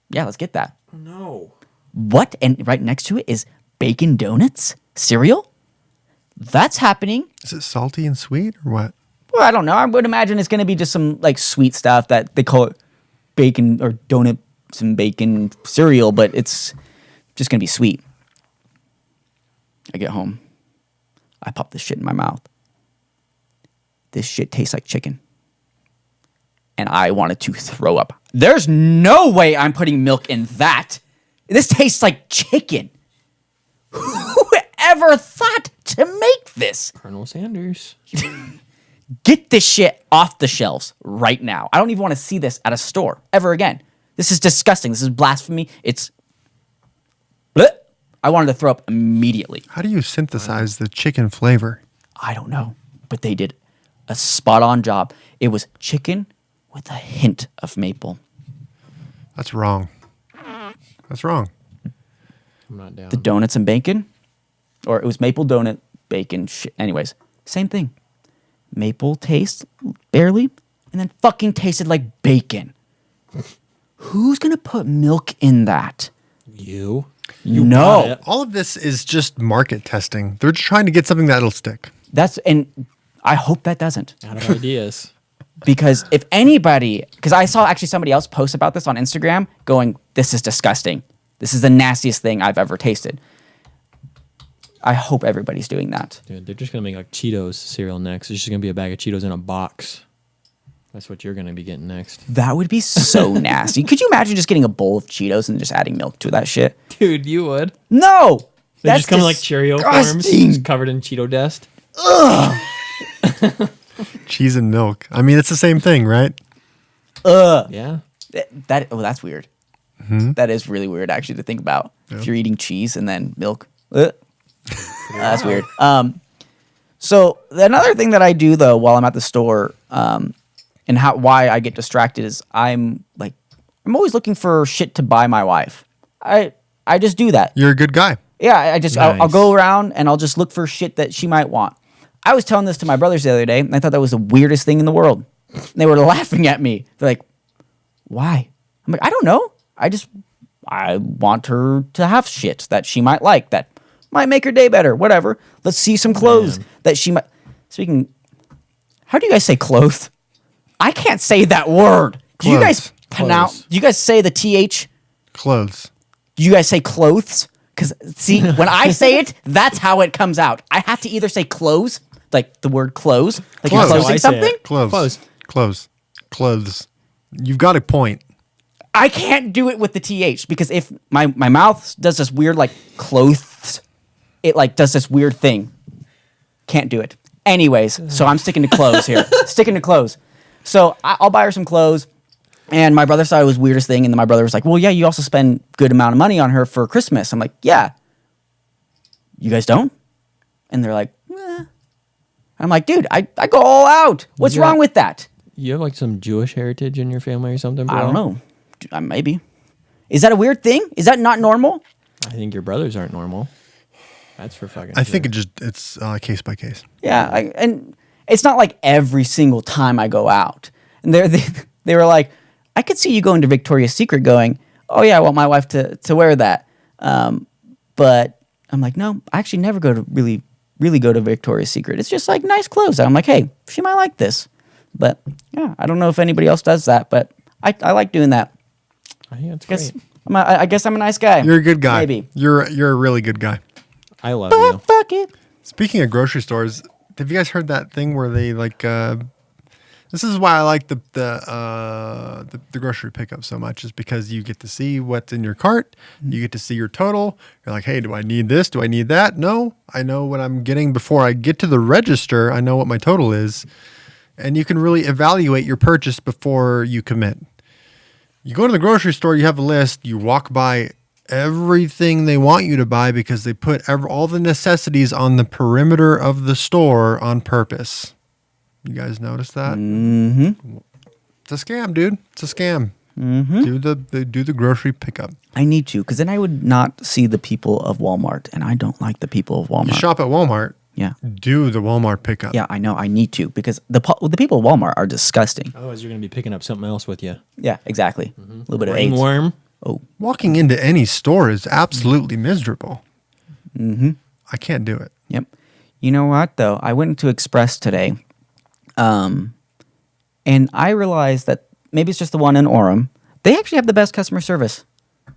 Yeah, let's get that. No. What? And right next to it is bacon donuts cereal. That's happening. Is it salty and sweet or what? Well, I don't know. I would imagine it's going to be just some like sweet stuff that they call it bacon or donut, some bacon cereal, but it's just going to be sweet. I get home. I pop this shit in my mouth. This shit tastes like chicken. And I wanted to throw up. There's no way I'm putting milk in that. This tastes like chicken. Whoever thought to make this? Colonel Sanders. Get this shit off the shelves right now. I don't even want to see this at a store ever again. This is disgusting. This is blasphemy. It's... Blech. I wanted to throw up immediately. How do you synthesize the chicken flavor? I don't know, but they did a spot-on job. It was chicken with a hint of maple. That's wrong. That's wrong. I'm not down. The donuts and bacon, or it was maple donut, bacon, anyways, same thing. Maple taste, barely, and then fucking tasted like bacon. Who's gonna put milk in that? You You bought know. it. All of this is just market testing. They're just trying to get something that'll stick. And I hope that doesn't. Out of ideas. Because if anybody, because I saw actually somebody else post about this on Instagram going, this is disgusting. This is the nastiest thing I've ever tasted. I hope everybody's doing that. Dude, they're just gonna make like Cheetos cereal next. It's just gonna be a bag of Cheetos in a box. That's what you're gonna be getting next. That would be so nasty. Could you imagine just getting a bowl of Cheetos and just adding milk to that shit? Dude, you would. No! They just come in like Cheerio forms, disgusting. just covered in Cheeto dust. Cheese and milk. I mean, it's the same thing, right? Yeah. That's weird. That is really weird actually to think about. If you're eating cheese and then milk. That's weird. So another thing that I do though while I'm at the store, and why I get distracted is I'm always looking for shit to buy my wife. I just do that. You're a good guy. Yeah, I'll Nice. go around and I'll just look for shit that she might want. I was telling this to my brothers the other day, and I thought that was the weirdest thing in the world. And they were laughing at me. They're like, "Why?" I'm like, "I don't know. I want her to have shit that she might like that might make her day better. Whatever. Let's see some clothes that she might." Speaking, how do you guys say clothes? I can't say that word. Do you guys Clothes. pronounce? Clothes. Do you guys say the th? Clothes. Do you guys say clothes? Because, see, when I say it, that's how it comes out. I have to either say clothes, like the word close, like you're Clothes. closing How I say something. it. Clothes. Clothes. Clothes. Clothes. You've got a point. I can't do it with the th because if my mouth does this weird, like, clothes, it, like, does this weird thing. Can't do it. Anyways, so I'm sticking to clothes here. Sticking to clothes. So I'll buy her some clothes. And my brother thought it was the weirdest thing. And then my brother was like, well, yeah, you also spend good amount of money on her for Christmas. I'm like, yeah. You guys don't? And they're like, eh. I'm like, dude, I go all out. What's wrong with that? You have like some Jewish heritage in your family or something, bro? I don't know. Maybe. Is that a weird thing? Is that not normal? I think your brothers aren't normal. That's for fucking I sure. think it's case by case. Yeah. And it's not like every single time I go out. And they were like, I could see you going to Victoria's Secret going, oh, yeah, I want my wife to wear that. But I'm like, no, I actually never go to really go to Victoria's Secret. It's just like nice clothes. I'm like, hey, she might like this. But yeah, I don't know if anybody else does that, but I like doing that. I think that's great. I guess I'm a nice guy. You're a good guy. Maybe. You're a really good guy. I love But you. fuck it. Speaking of grocery stores, have you guys heard that thing where they like? This is why I like the grocery pickup so much, is because you get to see what's in your cart, you get to see your total. You're like, hey, do I need this? Do I need that? No, I know what I'm getting before I get to the register. I know what my total is, and you can really evaluate your purchase before you commit. You go to the grocery store, you have a list, you walk by everything they want you to buy because they put all the necessities on the perimeter of the store on purpose. You guys notice that? Mm-hmm. It's a scam, dude. It's a scam. Mm-hmm. Do the grocery pickup. I need to, because then I would not see the people of Walmart, and I don't like the people of Walmart. You shop at Walmart. Yeah. Do the Walmart pickup. Yeah, I know. I need to, because the people of Walmart are disgusting. Otherwise, you're going to be picking up something else with you. Yeah, exactly. A little bit of AIDS. Ringworm. Oh. Walking into any store is absolutely miserable. Mm-hmm. I can't do it. Yep. You know what, though? I went into Express today, and I realized that maybe it's just the one in Orem. They actually have the best customer service.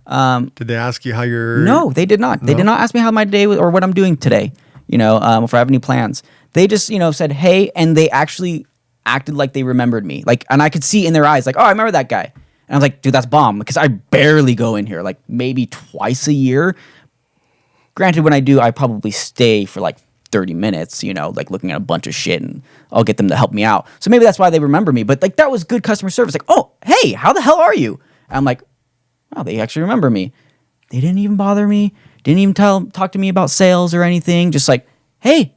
Did they ask you how you're... No, they did not. They did not ask me how my day was or what I'm doing today. If I have any plans. They just, said, hey, and they actually acted like they remembered me. Like, and I could see in their eyes, like, oh, I remember that guy. And I was like, dude, that's bomb, because I barely go in here, like maybe twice a year. Granted, when I do, I probably stay for like 30 minutes, like looking at a bunch of shit, and I'll get them to help me out. So maybe that's why they remember me. But like, that was good customer service. Like, oh, hey, how the hell are you? And I'm like, oh, they actually remember me. They didn't even bother me. Didn't even talk to me about sales or anything. Just like, hey,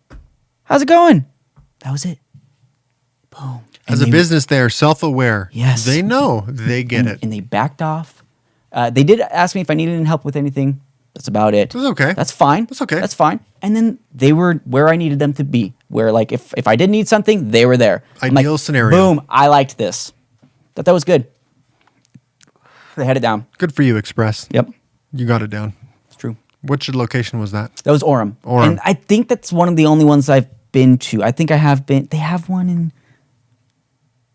how's it going? That was it. Boom. As a business, they are self-aware. Yes. They know. They get it. And they backed off. They did ask me if I needed any help with anything. That's about it. That's okay. That's fine. That's okay. That's fine. And then they were where I needed them to be. Where like if I did need something, they were there. I'm Ideal like, scenario. Boom. I liked this. That was good. They had it down. Good for you, Express. Yep. You got it down. It's true. Which location was that? That was Orem. Orem. And I think that's one of the only ones I've been to. I think I have been. They have one in.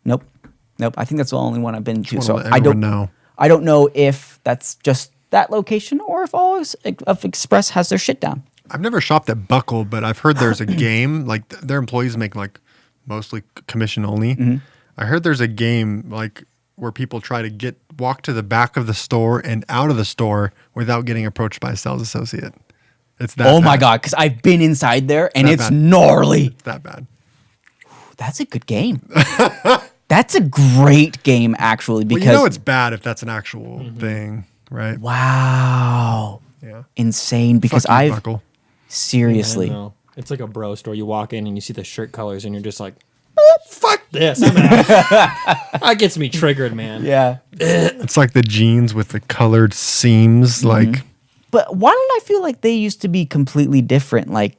Nope. I think that's the only one I've been to. wanna So let I don't everyone know. I don't know if that's just that location or if all of Express has their shit down. I've never shopped at Buckle, but I've heard there's a game, like their employees make like mostly commission only. Mm-hmm. I heard there's a game like where people try to walk to the back of the store and out of the store without getting approached by a sales associate. It's that Oh my bad. god, because I've been inside there and that it's bad. gnarly. It's that bad. That's a good game. That's a great game, actually, Well, because it's bad if that's an actual thing, right? wow, Yeah. insane. Because Fuck you, I've Buckle. seriously, I know. It's like a bro store. You walk in and you see the shirt colors and you're just like, fuck this. I'm out. That gets me triggered, man. yeah. It's like the jeans with the colored seams, like But why don't I feel like they used to be completely different, like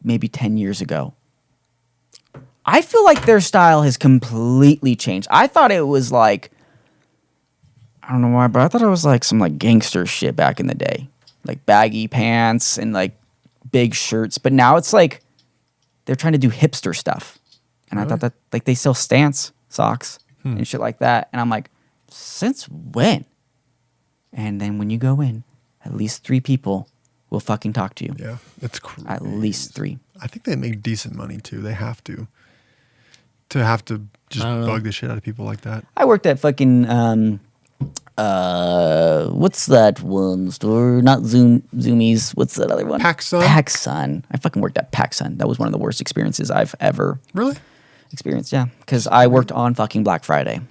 maybe 10 years ago? I feel like their style has completely changed. I thought it was like, I don't know why, but I thought it was like some like gangster shit back in the day. Like baggy pants and like big shirts. But now it's like they're trying to do hipster stuff. And I thought that like they sell Stance socks and shit like that. And I'm like, since when? And then when you go in, at least 3 people will fucking talk to you. yeah, it's crazy. At least 3. I think they make decent money too. They have to just I don't know. bug the shit out of people like that. I worked at fucking what's that one store? Not Zoomies. What's that other one? PacSun? PacSun. I fucking worked at PacSun. That was one of the worst experiences I've ever. Really? experience. Yeah, because I worked on fucking Black Friday.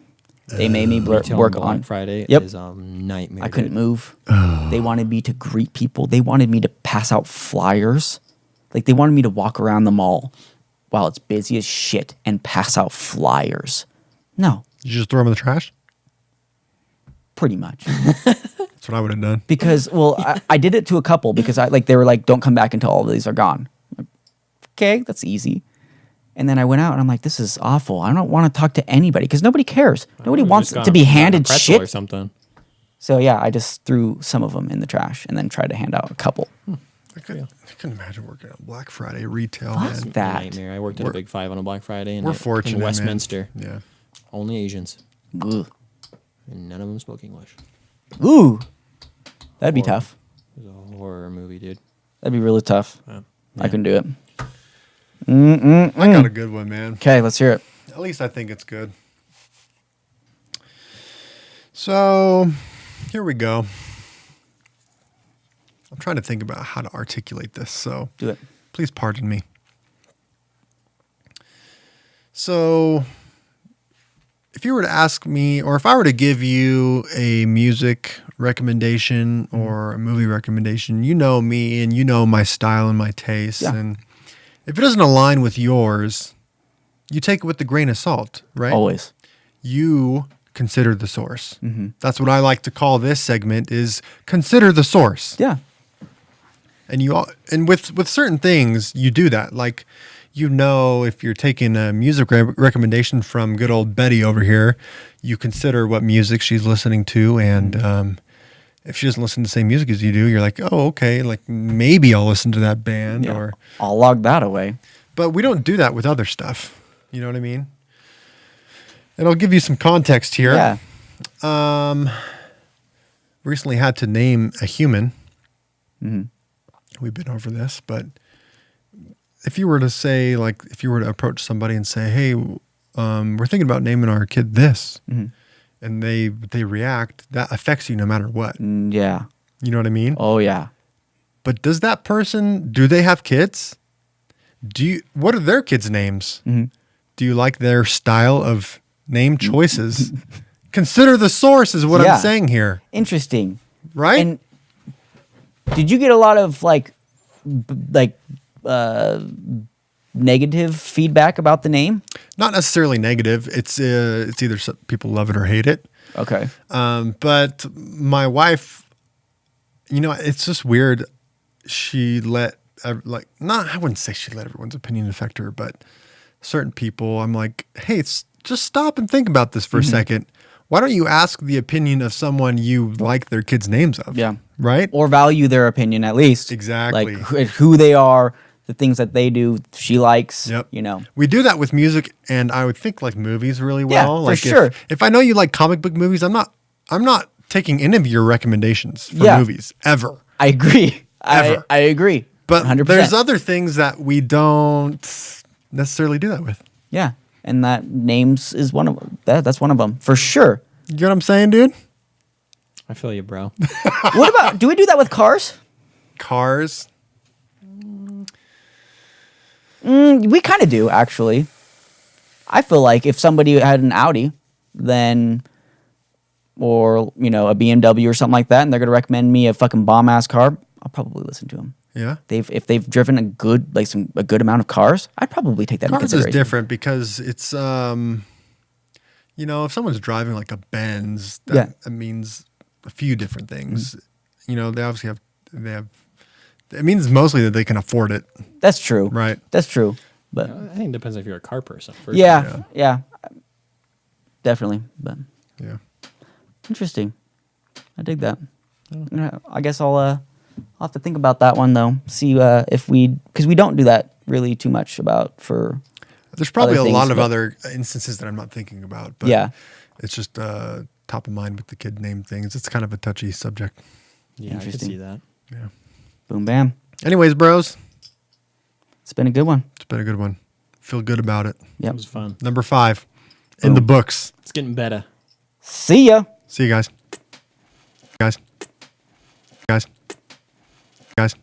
They made me Retail work Black on Friday Yep. is a nightmare. I couldn't dude. move. They wanted me to greet people. They wanted me to pass out flyers. Like they wanted me to walk around the mall while it's busy as shit and pass out flyers. No, You just throw them in the trash? pretty much. That's what I would have done. Because I did it to a couple because they were like, don't come back until all of these are gone. I'm like, okay, that's easy. And then I went out and I'm like, this is awful. I don't want to talk to anybody because nobody cares. Nobody wants to be handed shit or something. So yeah, I just threw some of them in the trash and then tried to hand out a couple. I couldn't imagine working on Black Friday retail, Fuck man. that. Nightmare. I worked at a Big Five on a Black Friday in, We're fortunate, in Westminster. man. Yeah. Only Asians. Ugh. And none of them spoke English. Ooh, that'd be Horror. tough. It was a horror movie, dude. That'd be really tough. Yeah. I couldn't do it. I got a good one, man. Okay, let's hear it. At least I think it's good. So, here we go. I'm trying to think about how to articulate this, so Do it. please pardon me. So, if you were to ask me, or if I were to give you a music recommendation or a movie recommendation, you know me and you know my style and my tastes. Yeah. And if it doesn't align with yours, you take it with a grain of salt, right? Always. You consider the source. Mm-hmm. That's what I like to call this segment is consider the source. Yeah. And with certain things, you do that. Like, you know, if you're taking a music recommendation from good old Betty over here, you consider what music she's listening to. And if she doesn't listen to the same music as you do, you're like, oh, okay, like maybe I'll listen to that band. Yeah. Or I'll log that away. But we don't do that with other stuff. You know what I mean? And I'll give you some context here. Yeah. Recently had to name a human. Mm-hmm. We've been over this, but if you were to say, like, if you were to approach somebody and say, hey, we're thinking about naming our kid this, Mm-hmm. and they react, that affects you no matter what. Yeah. You know what I mean? Oh yeah. But does that person, do they have kids? What are their kids' names? Mm-hmm. Do you like their style of name choices? Consider the source is what Yeah. I'm saying here, Interesting. right? And did you get a lot of negative feedback about the name? Not necessarily negative. It's either people love it or hate it. Okay. But my wife, it's just weird. She let I wouldn't say she let everyone's opinion affect her, but certain people, I'm like, hey, just stop and think about this for a second. Why don't you ask the opinion of someone you like their kids' names of? Yeah. Right? Or value their opinion at least. Exactly. Like who they are, the things that they do, she likes. Yep. You know. We do that with music, and I would think like movies really Yeah, well. for Like sure. If I know you like comic book movies, I'm not taking any of your recommendations for Yeah. movies ever. I agree. Ever. I agree. But 100%. there's other things that we don't necessarily do that with. Yeah, and that names is one of them. That's one of them for sure. You get what I'm saying, dude? I feel you, bro. What about? Do we do that with cars? Cars. We kind of do actually. I feel like if somebody had an Audi, then or a BMW or something like that, and they're gonna recommend me a fucking bomb ass car, I'll probably listen to them. Yeah. If they've driven a good amount of cars, I'd probably take that into Cars is consideration. different because it's if someone's driving like a Benz, that means a few different things. They obviously have it means mostly that they can afford it. That's true. Right. That's true. But I think it depends if you're a car person. First. yeah, definitely. But Yeah. interesting. I dig that. Yeah, I guess I'll have to think about that one though. See because we don't do that really too much There's probably other a lot things, of but- other instances that I'm not thinking about, but Yeah. it's just top of mind with the kid name things. It's kind of a touchy subject. Yeah, I can Interesting. see that. Yeah. Boom bam. Anyways, bros, It's been a good one. it's been a good one. Feel good about it. It Yep. was fun. Number 5 in the books. It's getting better. See ya. See you guys. Guys.